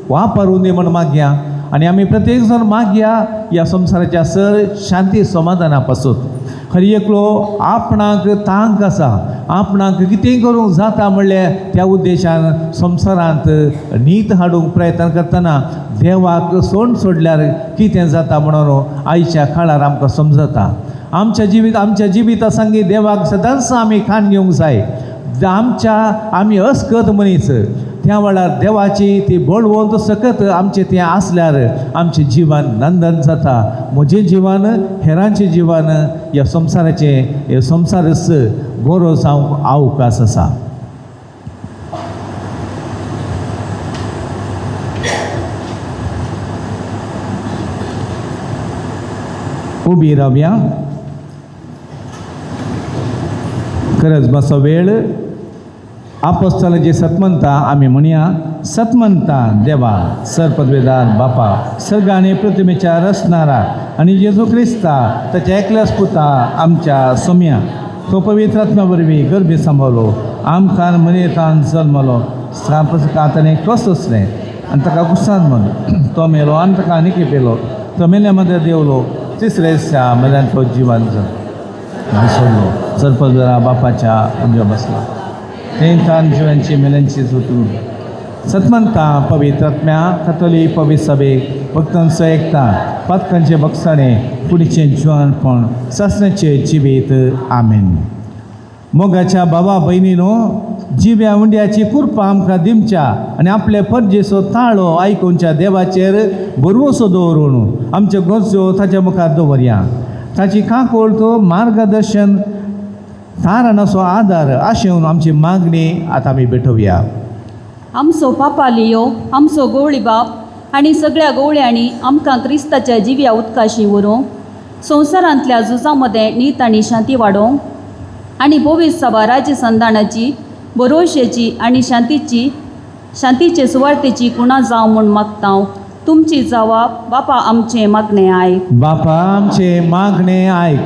Speaker 4: वापरून दी म्हणून मागया. आनी आमी प्रत्येक जण मागया ह्या संवसाराच्या सर शांती समाधाना पासून. खरी एकलो आपणाक तांक आसा, आपणाक कितें करूंक जाता म्हणल्यार त्या उद्देशान संवसारांत नीत हाडूंक प्रयत्न करतना देवाक सोडल्यार कितें जाता म्हणून आयच्या काळार आमकां समजता. आमच्या जिविता सांगी देवाक सदांच आमी खाण घेवंक जाय. आमी अस्कत मनीस त्या वेळार देवाची ती बळवंत सकत आमचें तें आसल्यार आमचें जिवन नंदन जाता. म्हजें जिवन हेरांचें जिवन ह्या संवसाराचें हे संवसारच बरो जावंक अवकाश आसा. उबी रावया. खरंच बसो वेळ आपोस्तलाची सत्मंता आमी म्हणया. सत्मंता देवा सर पदवेदार बापा सर्गाने प्रतिमेच्या रचणारा आणि जेजू ख्रिस्ता त्याच्या एकल्याच पुता आमच्या सोम्या तो पवित्र आत्म्यावरवी गर्भी सांभाळलो आमकां मनेतान जल्मलो काताने कसले आनी ताका कुसाद म्हण तो मेलो आनी ताका आनीक पेलो तो मेल्या मध्ये देवलो तिसरे दिसा मेल्यान तो जिवान सोडलो सरपदरा बापाच्या उजव्या बसला तेंतान जिवांची मेल्यांची झुतून सत्मंता पवित्र आत्म्या कथोली पवित्र सभेक भक्तांचो एकता पातकांचे बक्षाणे फुडीचें जिवनपण सासण्याचे जिवीत आमेन. मोगाच्या बाबा भयणीनो जिव्या उंड्याची कुरपा आमकां दिवच्या आनी आपले फर्जेचो ताळो आयकुनच्या देवाचेर भरवोसो दवरून आमच्यो गरजो ताच्या मुखार दवरया. ताची काकोळ तो मार्गदर्शन तारणाचो आदार आशेवन आमची मागणी आतां आमी भेटोवया.
Speaker 5: आमचो पापा लियो आमचो गवळी बाप आनी सगळ्या गवळ्यांनी आमकां क्रिस्ताच्या जिव्या उदकाशी व्हरूंक संवसारांतल्या झुजां मदें नीत आनी शांती वाडोवंक आनी भोवीस सभा राज्य संधानाची भरोशेची आनी शांतीचे सुवार्थेची कुणा जावं म्हूण मागता. तुमची जबाब बापा आमचें मागणें आयक.
Speaker 4: बापा आमचें मागणें आयक.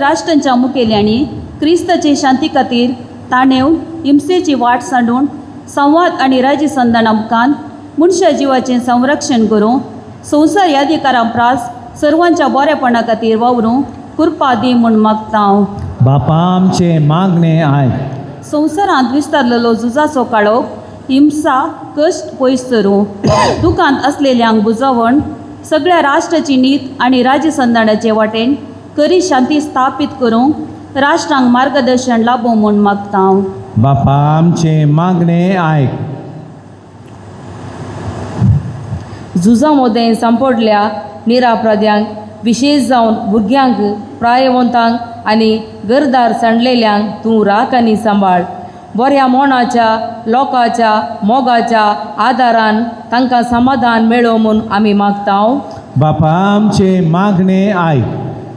Speaker 5: राष्ट्रांच्या मुखेल्यांनी क्रिस्ताचे शांती खातीर ताणेव हिंसेची वाट सांडून संवाद आनी राज्य संधाना मुखान मनशा जिवाचें संरक्षण करूं संवसार यादिकारां प्रास सर्वांच्या बरेपणा खातीर वावरूं कृपा दी म्हूण मागता.
Speaker 4: बापा आमचें मागणें आयक.
Speaker 5: संवसारांत विस्तारलेलो झुजाचो काळोख हिंसा कश्ट पयस करूं दुखांत असलेल्यांक बुजवण सगळ्या राष्ट्राची नीत आनी राज्य संधानाचे वाटेन खरी शांती स्थापीत करूंक राष्ट्रांक मार्गदर्शन लाभो म्हूण मागता.
Speaker 4: बापा आमचें मागणें आयक.
Speaker 1: झुजां मदें सांपडल्या निरापराध्यांक विशेश जावन भुरग्यांक प्रायवंतांक आनी गरदार सांडलेल्यांक तूं राख आनी सांबाळ. बऱ्या मोणाच्या लोकांच्या मोगाच्या आदारान तांकां समाधान मेळो म्हूण आमी मागता.
Speaker 4: बापा आमचें मागणें आयक.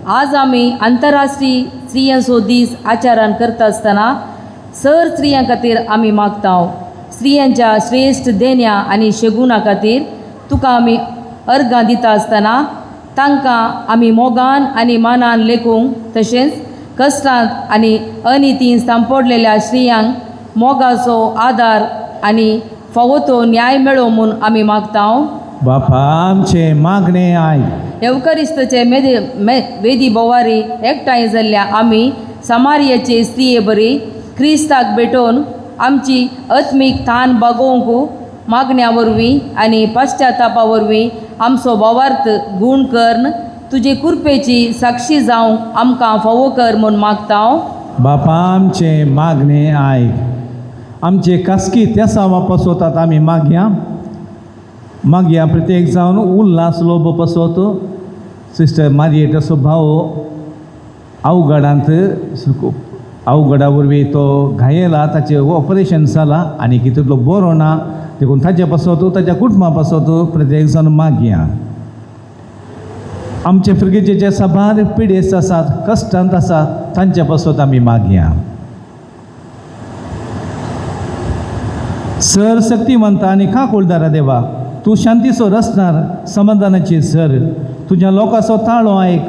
Speaker 1: आज आमी आंतरराष्ट्रीय स्त्रियांचो दीस आचरण करता आसतना सर स्त्रियां खातीर आमी मागता. स्त्रियांच्या श्रेश्ठ देण्या आनी शेगुणा खातीर तुका आमी अर्गां दिता आसतना तांकां आमी मोगान आनी मानान लेखूंक तशेंच कश्टांत आनी अनितीन सांपडलेल्या स्त्रियांक मोगाचो आदार आनी फावो तो न्याय मेळो म्हूण आमी मागता.
Speaker 4: बापा आमचें मागणें आयक.
Speaker 1: एवकरिस्ताचे वेदी बोवारी एकठांय जाल्ल्या आमी समारियाचे स्त्रिये बरी क्रिस्ताक भेटोवन आमची आत्मीक तान बागोवंक मागण्या वरवीं आनी पाश्चातापा वरवीं आमचो भावार्थ गूण करन तुजे कृपेची साक्षी जावंक आमकां फावो कर म्हूण मागता.
Speaker 4: बापा आमचें मागणें आयक. आमचे कास्की त्या सावा पसोतात आमी मागया प्रत्येक जावन उल्हास लोभ पसोत सिस्टर मारियेटाचो भाव अवघडा वरवीं तो घायेला ताचें ऑपरेशन जालां आनी तितूंतलो बरो ना देखून ताचे पसोत ताच्या कुटुंबा पसोत प्रत्येक जावन मागया. आमचे फ्रिगेचे सभार पिडेस्त आसात कश्टांत आसात तांचे पसोत आमी मागया. सर शक्तिमंता आनी काकोळदारा देवा तूं शांतीचो रचणार समाधानाची सर तुज्या लोकांचो ताळो आयक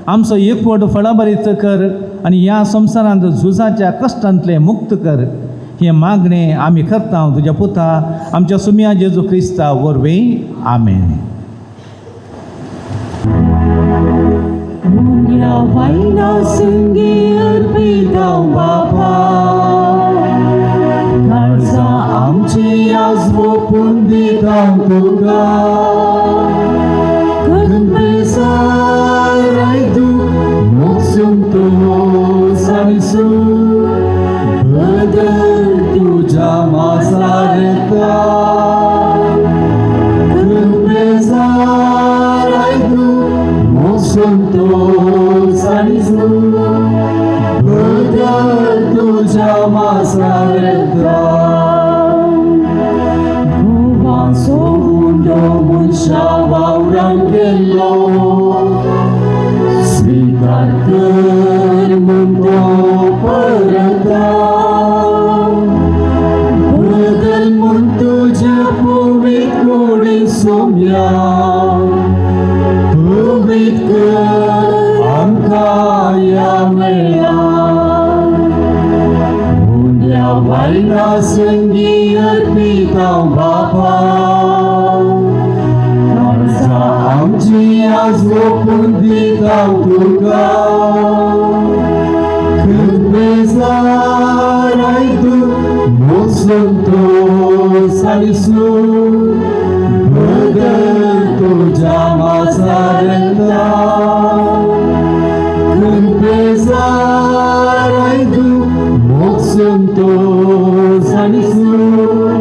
Speaker 4: आमचो एकवट फळाबरीत कर आनी ह्या संवसारांत झुजाच्या कश्टांतले मुक्त कर. हे मागणें आमी करता तुज्या पुता आमच्या सुम्या जेजू क्रिस्ता वरवीं आमेन.
Speaker 7: आमची आज ओपून दिता तुका रैतू मोक्सून तू सांगसू बदल तुझ्या मासारता रैतू मोक्सून तू सांगसू बदल तुझ्या मासारता वावरांगेलो स्वीकार कर म्हणतो परता बदल म्हूण तुज्या वेळार मुंड्या वायना संगी अर्पितां बापा काळजा आमची आज ओपून दितां तुका बेजार आयदू मोग संतोष आनी सूख बदल तुझ्या मासारता बेजार आयदू मोग संतोष आनी सूख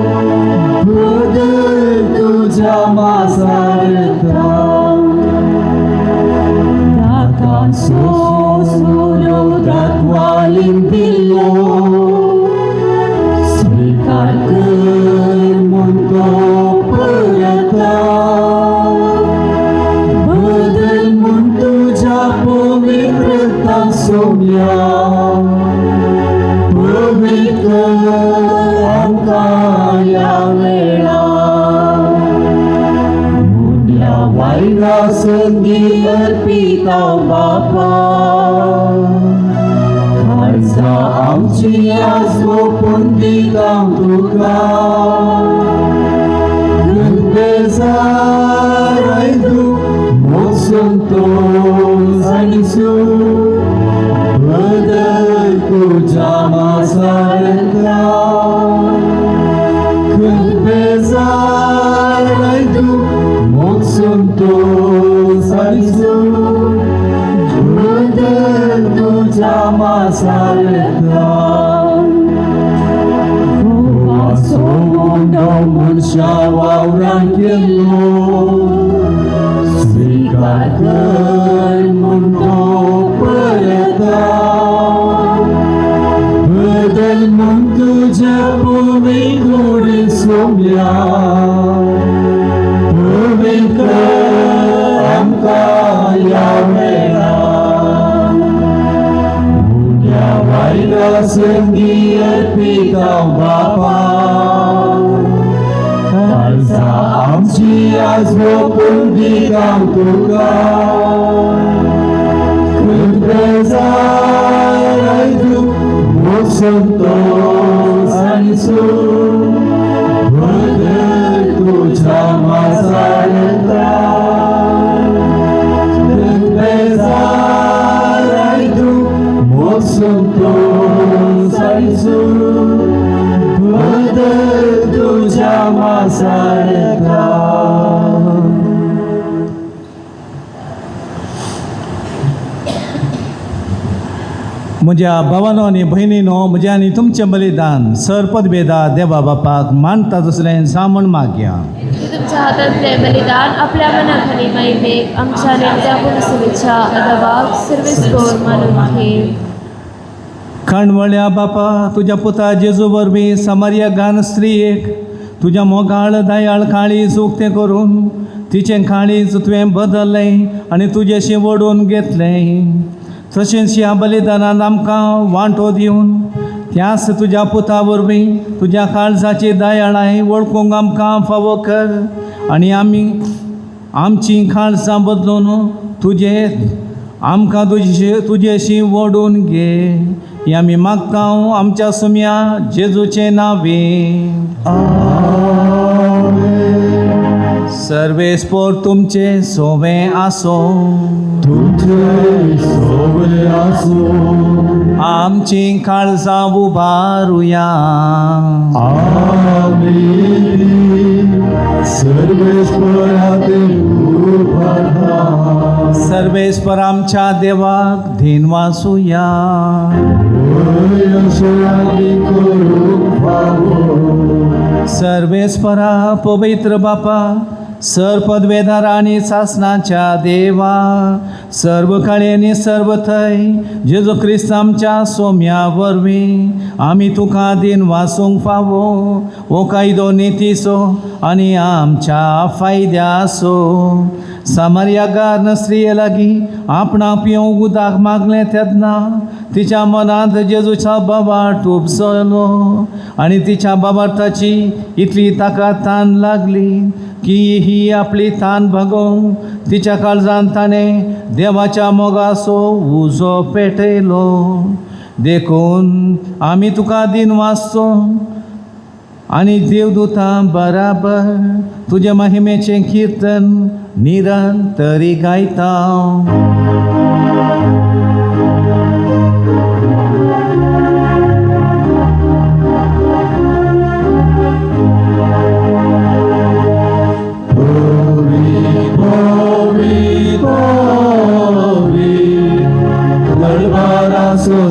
Speaker 7: बदल तुझ्या मासारता Solo dakwalin bilo Sweetar mundo perata Badal mundo japo mitrata somya Pavitra angkaya vela वायना संगी अर्पितां बापा काळजा आमची आज ओपून दितां तुका बेजार आयदू मोग संतोष आनी सूख बदल तुझ्या मासारता बेजार आयदू मोग संतोष आनी सूख बदल तुझ्या मासारता घोवाचो मोंडो मनशा वावरां केल्लो स्वीकार कर मुंडो परता बदल म्हूण तुज्या पवित्र सोम्या पवित्र आमकां ह्या वेळार मुंड्या वायना संगी अर्पितां बापा काळजा आमची आज ओपून दितां तुका बेजार आयदू मोग संतोष आनी सूख बदल तुझ्या मासारता बेजार आयदू मोग संतोष आनी सूख बदल तुझ्या मासारता
Speaker 4: म्हज्या भावानो आनी भयणीनो म्हजें आनी तुमचें बलिदान सरपद बेदा देवा बापाक मानता तसलें सामण मागया
Speaker 8: तुमच्या हातांतले बलिदान आपल्या मनाखाली मायमेक आमच्या नेत्या पुरुषेच्या अदबाक सर्वेस्कोर मानून घे.
Speaker 4: खणवळ्या बापा तुज्या पुता जेजू वरवीं समारिया गान स्त्रियेक तुज्या मोगाळ दयाळ काळीज उक्तें करून तिचें काळीज तुवें बदललें आनी तुजेशी ओडून घेतलें. तशेंच ह्या बलिदानान आमकां वांटो दिवन त्याच तुज्या पुता वरवीं तुज्या काळजाची दयाळाय वळखूंक आमकां फावो कर आनी आमी आमची काळजां बदलून आमकां तुजेशी ओडून घे. हें आमी मागता आमच्या सुम्या जेजूचे नांवे. सर्वेस्पोर तुमचे सोवें आसो
Speaker 7: तुझे सोवे आसो
Speaker 4: आमची काळजां उबारुया.
Speaker 7: आमीन सर्वेश्वराते उबारा
Speaker 4: सर्वेस्पर आमच्या देवाक धीन वासुया.
Speaker 7: यशोयानी करूंक फावो
Speaker 4: सर्वेस्परा पवित्र बापा सरपदवेदार आनी सासणाच्या देवा सर्व काळे आनी सर्व थंय जेजू क्रिस्त आमच्या सोम्या वरवीं आमी तुका दिन वासूंक फावो हो कायदो नितीसो आनी आमच्या फायद्यासो. सामर्यागार नस्रिये लागीं आपणाक पिवंक उदक मागलें तेन्ना तिच्या मनांत जेजूचा बाबार्थ उपसलो आनी तिच्या बाबार्थाची इतली ताका तान लागली की ही आपली तान भागोवंक तिच्या काळजांत ताणें देवाच्या मोगाचो उजो पेटयलो. देखून आमी तुका दिन वाचतो आनी देवदूतां बराबर तुजे महिमेचें किर्तन निरंतरी गायता.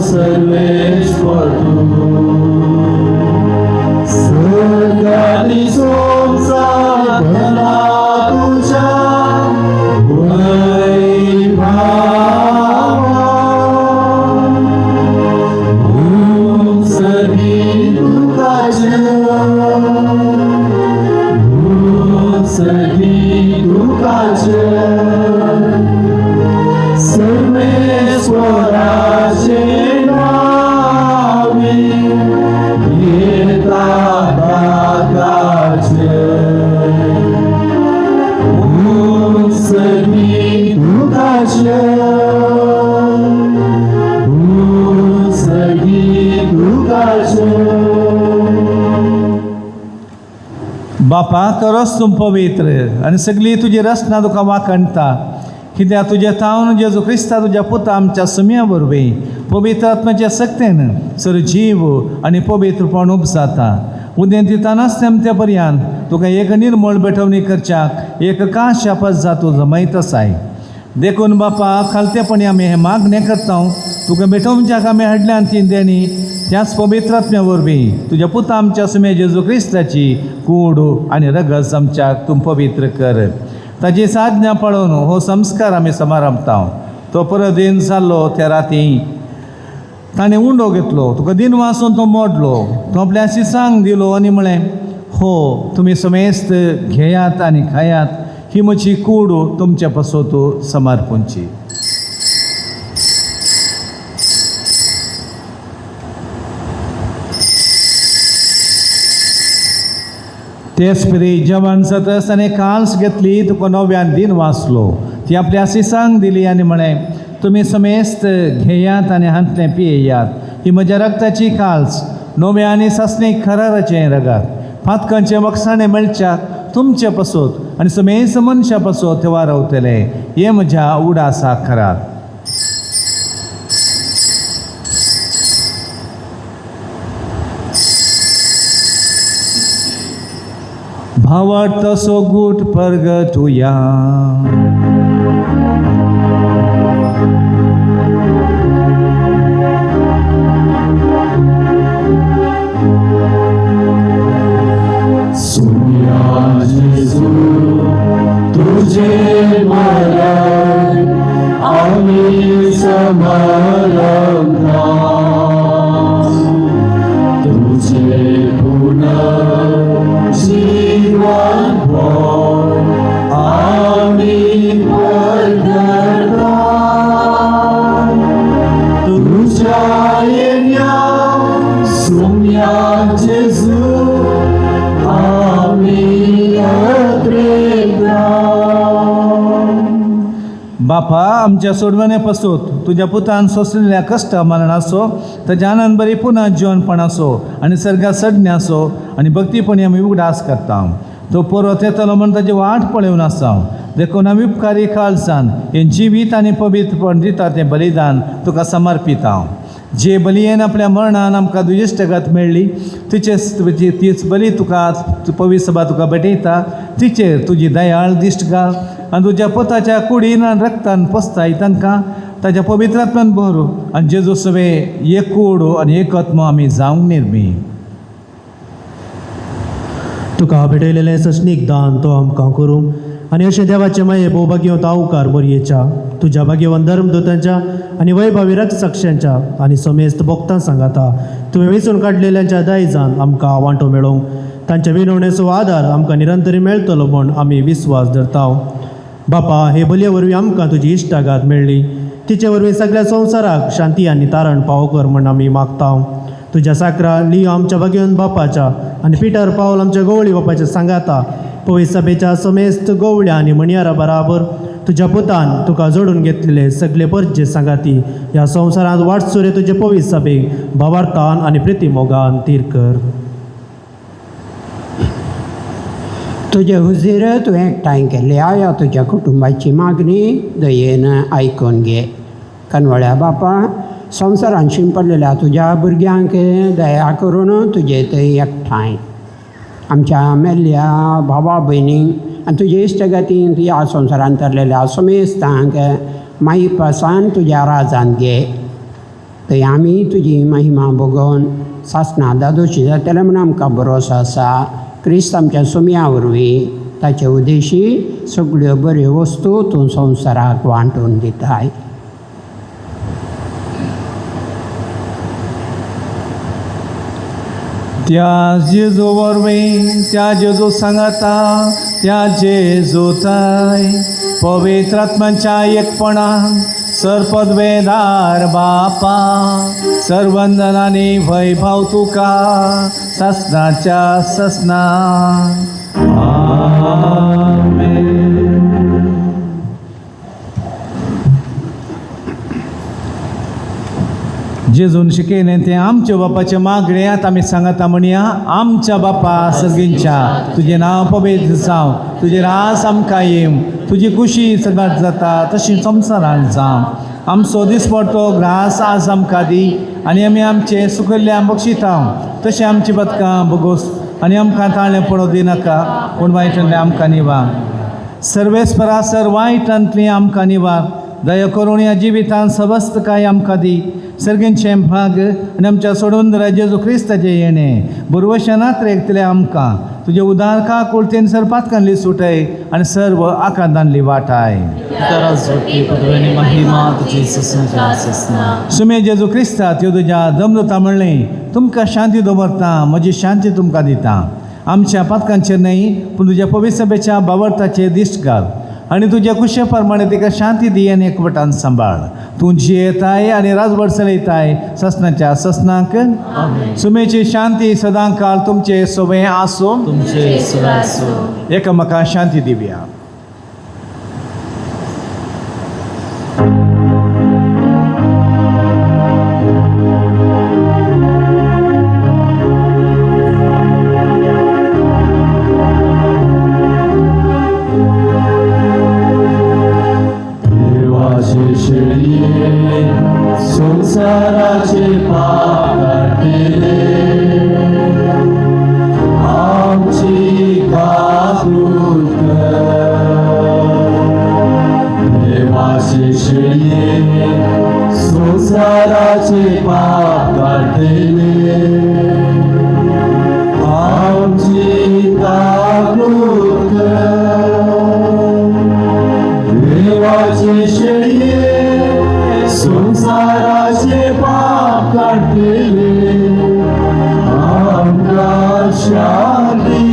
Speaker 7: सर्वेश्वर सर्गानी संसार भला तुझ्या वैभवा. सगळी दुःखाचे सगळी दुःखाचे सर्वेश्वराचे नावे येता भागाचे. सगळी दुःखाचे सगळी दुःखाचे.
Speaker 4: बापा करोस तूं पवित्र आनी सगळी तुजी रचना तुका वाखणटा. कित्याक तुजे तावन जेजू क्रिस्ता तुज्या पुता आमच्या सुम्या वरवीं पवित्र आत्म्याच्या सक्तेन सर जीव आनी पवित्रपण उपजाता. उदें दितानाच तेमते पर्यंत तुका एक निर्मळ बेठवणी करच्याक एक काश शापत जातू जमयत आसाय. देखून बापा खालतेपणी आमी हें मागणें करता तुका बेठोवच्याक आमी हाडल्यान ती देणी त्याच पवित्र आत्म्या वरवीं तुज्या पुता आमच्या सुम्या जेजू क्रिस्ताची कूड आनी रगत आमच्याक तूं पवित्र कर. ताची साज्ञा पळोवन हो संस्कार आमी समारंभता. तो परत दिन जाल्लो त्या राती ताणें उंडो घेतलो. तुका दिन वाचून तो मोडलो. तो आपल्या शिसांक दिलो आनी म्हळें, हो तुमी समेस्त घेयात आनी खायात. ही म्हजी कूड तुमच्या पासत समर्पूंची. तेच परी जेवण जातस ताणें काल्स घेतली तुका नव्यान दिन वाचलो. ती आपल्या शिसांक दिली आनी म्हळें, तुमी समेस्त घेयात आनी हांतलें पियेयात. ही म्हज्या रक्ताची काल्स नव्या आनी सस्नेक खराराचें रगत. फातकांचें वखसाणें मेळच्याक तुमचे पासत आनी समेस्त मनशा पासत ते वारवतले. हे म्हज्या उडासा खरात. भावार्थ तसो गूट परगटुया.
Speaker 7: सुम्या जेजू तुझे मरण आम्ही समारंभा. तुझे पुनर्जीवन भोग आम्ही परगटा. तुझ्या येण्या सुम्या जेजू
Speaker 4: बापा आमच्या सोडवणे पासून तुझ्या पुतान सोसलेल्या कश्ट मरणाचो ताच्या आनंद बरी पुन्हा जिवनपणाचो आनी सर्गात सडण्याचो आनी भक्तीपणी आमी उगडास करता. तो परत येतलो म्हण ताची वाट पळोवन आसा. देखून आमी उपकारी काळजान हे जिवीत आनी पवित्रपण दिता तें बलिदान तुका समर्पिता. जे बलयेन आपल्या मरणान आमकां दुयश्टगत मेळ्ळी तीच बली तुका पवित्र सभा तुका भेटयता. तिचेर तुजी दयाळ दिश्ट घाल आनी तुज्या पुताच्या कुडीन आनी रक्तान पोसताय तांकां ताच्या पवित्रात्म्यान भर आनी जेजू सवे एक कूड आनी एक आत्मो आमी जावंक निर्मी.
Speaker 3: तुका भेटयलेलें सस्नीक दान तो आमकां करूं आनी अशें देवाचे माये भोवभाग्य तावकार बरयेच्या तुज्या भाग्यवान धर्मदूतांच्या आनी वैभवी रक्षसाक्षांच्या आनी समेस्त भक्तां सांगाता तुवें वेंचून काडलेल्यांच्या दायजान आमकां वांटो मेळोवंक तांच्या विनवणेचो आदार आमकां निरंतरी मेळटलो म्हूण आमी विस्वास धरता. बापा हे बलये वरवीं आमकां तुजी इश्टागात मेळ्ळी. तिचे वरवीं सगळ्या संवसाराक शांती आनी तारण पावो कर म्हूण आमी मागता. तुझ्या साकरा लिओ आमच्या भगिवन बापाच्या आणि पिटर पाऊल आमच्या गवळी बापाच्या सांगाता पवित्र सभेच्या समेस्त गवळ्या आणि मणियारा बराबर तुझ्या पुतान तुका जोडून घेतलेले सगळे परजे सांगाती या संवसारांत वाटसुरे तुझे पवित्र सभेक भावार्थान आणि प्रितीमोगान तीर कर.
Speaker 9: तुझे हुजीर तुवें एकठांय केल्या या तुझ्या कुटुंबाची मागणी दयेन आयकून घे. कनवळ्या बापा, संवसारांत शिंपडलेल्या तुझ्या भुरग्यांक दया करून तुजे थंय एकठांय. आमच्या मेल्ल्या भावा भयणींक आनी तुजे इश्टगतीन तुज्या संवसारांत तरलेल्या समेस्तांक माई पासान तुज्या राजांत घे. थंय आमी तुजी महिमा भोगोवन सासणां दादोशी जातले म्हूण आमकां भरोसो आसा. क्रिस्त आमच्या सुमया वरवीं ताचे उद्देशी सगळ्यो बऱ्यो वस्तू तूं संवसाराक वांटून दिताय.
Speaker 4: त्या जेजू वरवीं त्या जेजू सांगाता त्या जेजूताय पवित्र आत्म्याच्या एकपणान सरपदवेदार बापा सर्वंदनांनी वैभव तुका ससनाच्या ससना. आमेन. जेजून शिकयलें तें आमच्या बापाचे मागणे आतां आमी सांगता म्हणया. आमच्या बापा सर्गींच्या तुजें नांव पवित्र जावं, तुजें रास आमकां येवं, तुजी खुशी सगळ्यांत जाता तशी संवसारांत जावं. आमचो दिसपडटो ग्रास आज आमकां दी आनी आमी आमचे सुकल्ल्या बक्षिता तशें आमची बदकां भोगोस आनी आमकां ताळें पडो दिनाका पूण वायटांतलें आमकां निवार. सर्वेस्परा सर वायटांतलीं आमकां निवार. दया करून ह्या जिवितांत सबस्त काय आमकां दी. सर्गींचें भाग आनी आमच्या सोडवंदरा जेजू क्रिस्ताचें येणें बुरवशनांत रेखतले आमकां तुजे उदारका कुर्तेन सर पातकांतली सुटय आनी सर्व आकांतांतली वाटाय. सुमे जेजू क्रिस्ता त्यो तुज्या दमदता म्हणलें तुमकां शांती दवरता, म्हजी शांती तुमकां दिता. आमच्या पातकांचेर न्हय पूण तुज्या पवित्र सभेच्या बावरताचेर दिश्ट घाल आनी तुज्या कुशे प्रमाणे तिका शांती दी आनी एकवटान सांबाळ. तूं जियेताय आनी राजभर चलयताय ससनाच्या ससनाक. सुमेची शांती सदां काळ तुमचे सोबे आसूं. एकामेकांक शांती दिवया.
Speaker 7: संसाराचे पाप काढले आमची कातूर देवाचे शेळये संसाराचे पाप काढले आमची कातूर देवाचे शेळये संसाराचे पाप काढले आमकां शांती.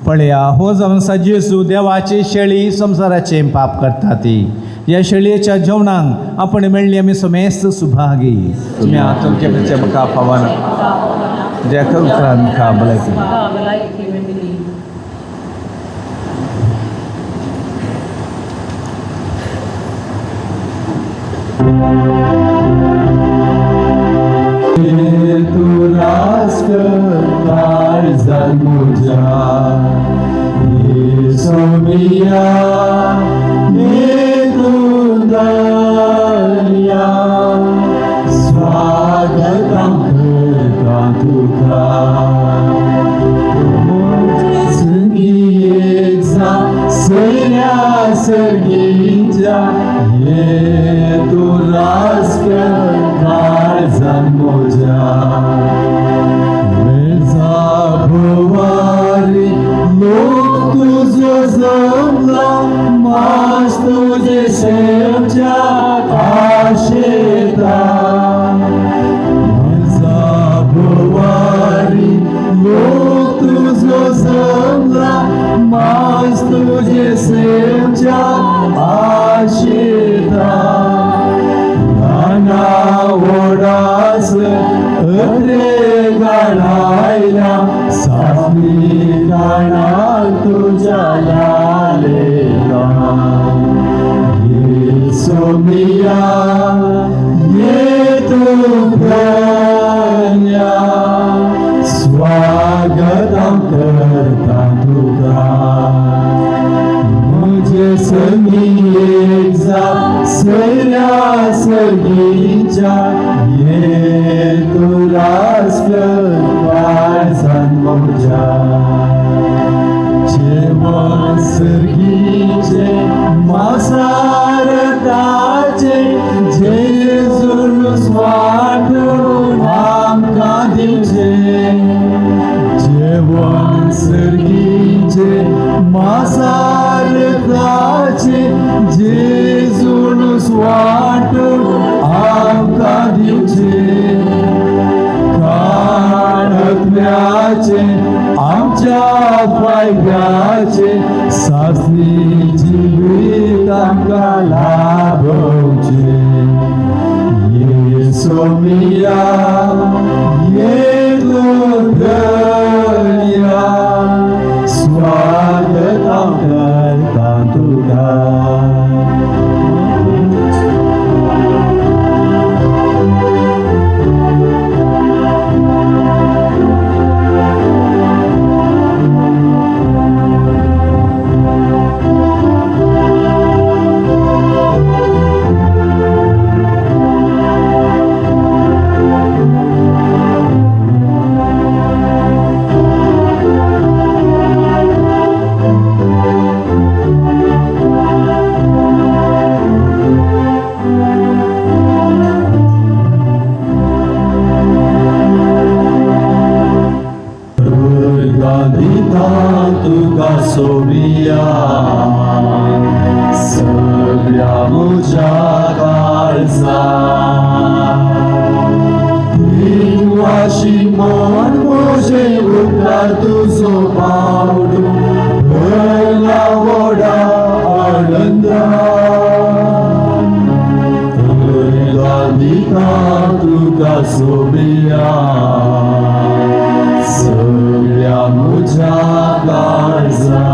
Speaker 4: पळया हो जावन आसा जेजू देवाची शेळी संसाराचे पाप करता ती. ह्या शेळयेच्या जेवणाक आपण मेळ्ळी आमी समेस्त सुभागी. तुमी तुमचे पेचे म्हाका फावना जे करून म्हाका भलायकी.
Speaker 7: तू रास करताय जन्मोजा ये सोमिया ये दुनिया स्वागतम करता तुका संगी सैन्या संगीच्या ये तू रास करताय जन्मोजा भवारी लोक तुझो जमला मास तुझे सेवच्या आशेता भवारी लोक तुझो जमला मास तुझे सेवच्या आशेता बरे गाणायला सासणी गाणा तुझ्या लालेला ये सोमिया ये तू प्रिया स्वागतम करता तुझा मुझे संगीत सैरा सर्गीच्या ये तुलाच पाळसान मोजा जेवण सर्गीचे मासारताचे जेजून वाटून आमकां दिवचे जेवण सर्गीचे मासारताचे जेजून वाटून आमकां दिवचे काळांतल्याचे आमच्या फायद्याचे सासणी जिवीत आमकां लाभोवचे ये सोमिया ये दुर्या स्वागत करता तुझा तुका सोबिया सगळ्या मुझ्या काळजा वाशी मन मोजे उद्धार तुझो पावडू भरला वडा आनंदा गांधीता तुका सोबिया सगळ्या मुझ्या काळजा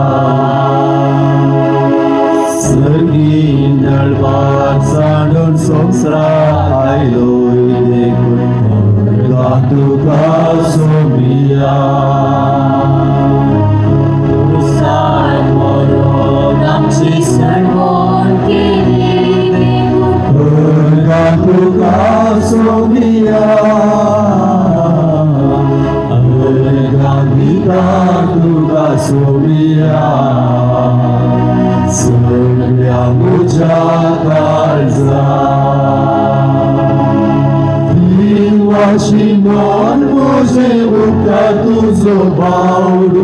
Speaker 7: सर्गी नळपार सांडून संवसार आयलोय देखून तुका सोबिया आमची सणवण केली तुका सोबिया तुका सोबिया सगळ्या मुझ्या काळजा वाशी मन मोजे उठा तुझो बावडू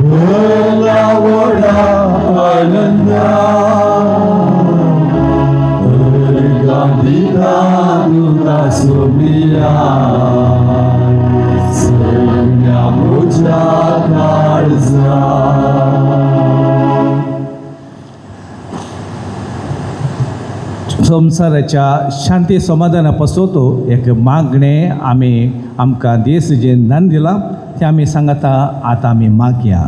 Speaker 7: भरला वडा आनंदा गांधीला तुका सोबिया सगळ्या मुझ्या काळजा
Speaker 4: संसाराच्या शांती समाधानापासून तो एक मागणे आम्ही आमकां देश जे ज्ञान दिला ते आम्ही सांगता आता आम्ही मागया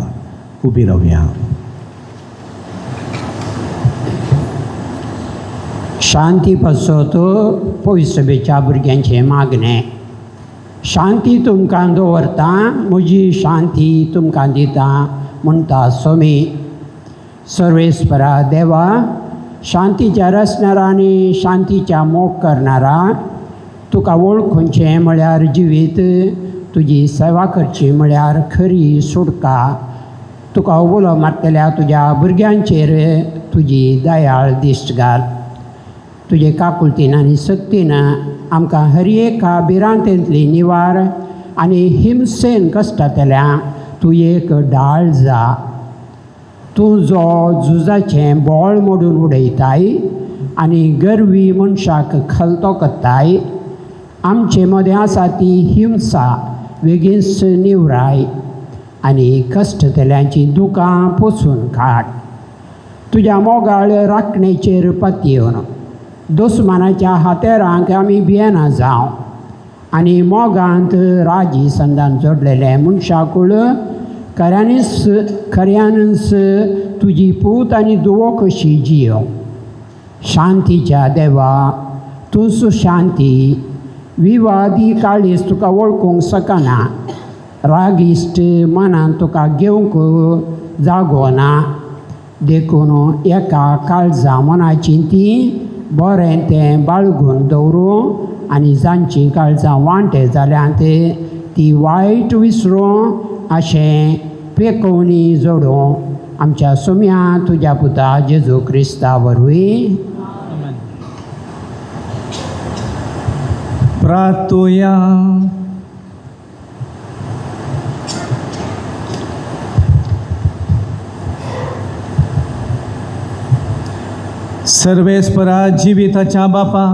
Speaker 4: उभी रावया
Speaker 9: शांती पासत पवित्र सभेच्या भुरग्यांचे मागणे शांती तुमकां दवरता म्हजी शांती तुमकां दिता म्हणटा स्वामी सर्वेस्परा देवा शांतीच्या रचणारा आनी शांतीच्या मोग करणारा तुका वळखुचें म्हळ्यार जिवीत तुजी सेवा करची म्हळ्यार खरी सुटका तुका उलो मारतल्या तुज्या भुरग्यांचेर तुजी दयाळ दिश्ट घाल तुजे काकुलतीन आनी सक्तीन आमकां हर एका भिरांतेंतली निवार आनी हिंसेन कश्टांतल्या तूं एक ढाळ जा तूं जो झुजाचें बोळ मोडून उडयताय आनी गर्वी मनशाक खलतो करताय आमचे मदें आसा ती हिंसा बेगीनच निवराय आनी कश्टतल्यांची दुकां पुसून काड तुज्या मोगाळ राखणेचेर पातयेवन दुस्मानाच्या हातेरांक आमी भियेना जावं आनी मोगांत राजी संदान जोडलेले मनशाकूळ खऱ्यानच तुजी पूत आनी दुवो कशी जियो. शांतीच्या देवा तूंच शांती विवादी काळीज तुका वळखूंक सकना. रागिश्ट मनान तुका घेवंक जागो ना. देखून एका काळजा मनाची ती बरें तें बाळगून दवरूं आनी जांची काळजां वांटे जाल्यांत ती वायट विसरूं अशें पेकोवणी जोडूं आमच्या सुम्या तुज्या पुता जेजू क्रिस्ता वरवीं.
Speaker 4: प्रार्थोया. सर्वेस्परा जिविताच्या बापा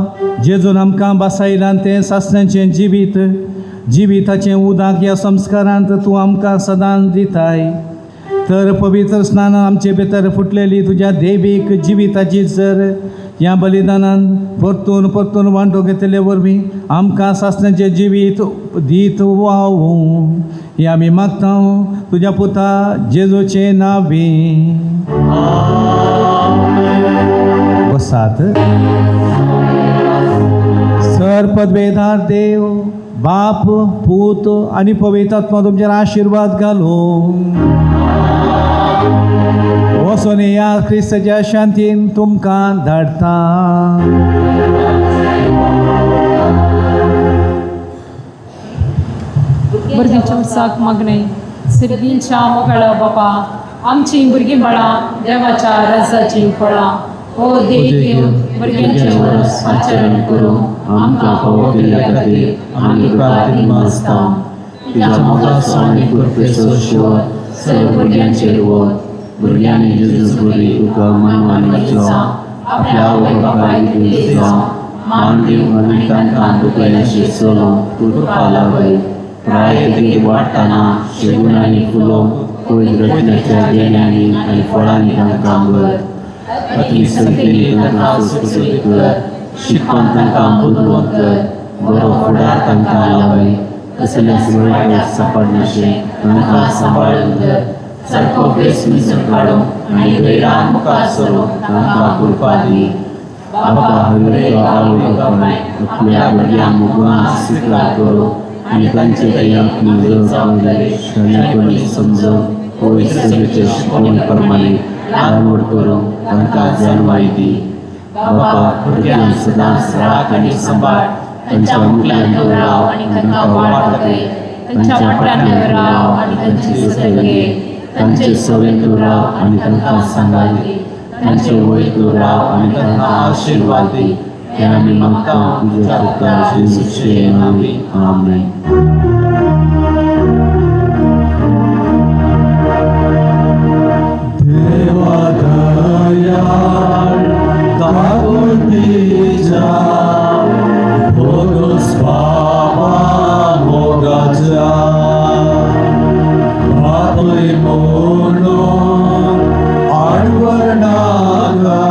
Speaker 4: जेजून आमकां बसयलां तें सासण्याचें जिविताचें उदक ह्या संस्कारांत तूं आमकां सदांच दिताय. तर पवित्र स्नानान आमचे भितर फुटलेली तुज्या दैवीक जिविताची जर ह्या बलिदानान परतून परतून वांटो घेतले वरवीं आमकां सासण्याचें जिवीत दीत व्हावूं हें आमी मागता तुज्या पुता जेजूचे नांवी. वसात. सर्पद्वेधार देव बाप पूत आनी पवित्र आत्मा तुमचेर आशिर्वाद घालूं. वचून या क्रिस्ताच्या शांतीन तुमकां धाडटा.
Speaker 10: भुरग्यांच्या उत्साक मागणे सर्गींच्या मोगाळा बापा आमची भुरगीं बाळां देवाच्या राजाची फळां. ओ देव भुरग्यांचे वरस आचरण करूं आमकां फावो केल्ल्या खातीर आमी प्रार्थीत मागता. तुज्या मोगाचो आनी कृपेचो शिवर सगळ्या भुरग्यांचेर वत. भुरग्यांनी जेजू बरी तुका मानवांचो आपल्या आवय मान दिवंक आनी तांकां दुखयनाशी चलोवंक तूं कृपा लाभय. प्रायतीत वाडटाना शेगुणांनी फुलोवंक पयस रत्नाच्या देण्यांनी आनी फळांनी तांकां भर. अती संख्येनी तांकां सुसुसीत कर. शिकपान तांकां बुदवंत कर. बरो फुडार तांकां लाभय. कसल्याच वेळार सापडनाशें तांकां सांबाळून धर. सारको बेसमीचो काडूंक आनी गैरान मुखार सरूंक तांकां कृपा दी. बापा हरवेळो आवय आपल्या भुरग्यांक मुगान स्विकार करूं आनी तांचे आपली जबाबदारी शाणेपणी समजून पयस सगळेचे शिकवण प्रमाणे लागवड करूंक तांकां जाणवाय दी. बापा भुरग्यांक सदांच राख आनी सांबाळ. तांच्या मुखल्यान राव आनी तांकां वाट दाखय. तांच्या फाटल्यान राव आनी तांची सदर घे. तांचे सवेन तूं राव आनी तांकां सांबाळ दी. तांचे वयर तूं राव आनी तांकां आशिर्वाद दी. हें आमी मागता तुज्या पुता जेजूचे नांवी. आमेन.
Speaker 7: देवा दयाळ काकुळटीच्या भोगोस बाबा मोगाच्या बापय म्हणून आडवर नाका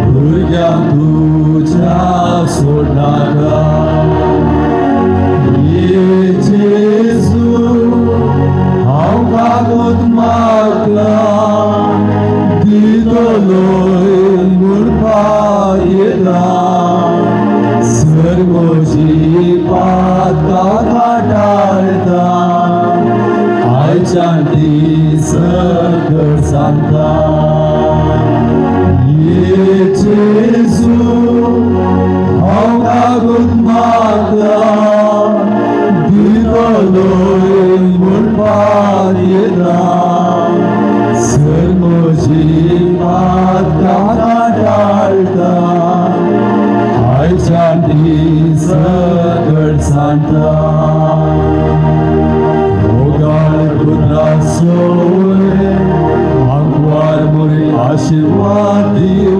Speaker 7: भुरग्यांक तुज्या सोडनाका. ये जेजू हांव कागद मागला दितलोय मुळपा येता. सर्वोची पातकां काटाळता आयच्यान ती सकट सांगता. ये जेजू हांव कागद मागला दितलोय मुळपा येता. सर्वोची पातकां काटाळता आयच्यान ती सकट सांगता. मोगाळ पुत्रा सोय आंकवार बरी आशिर्वाद दी.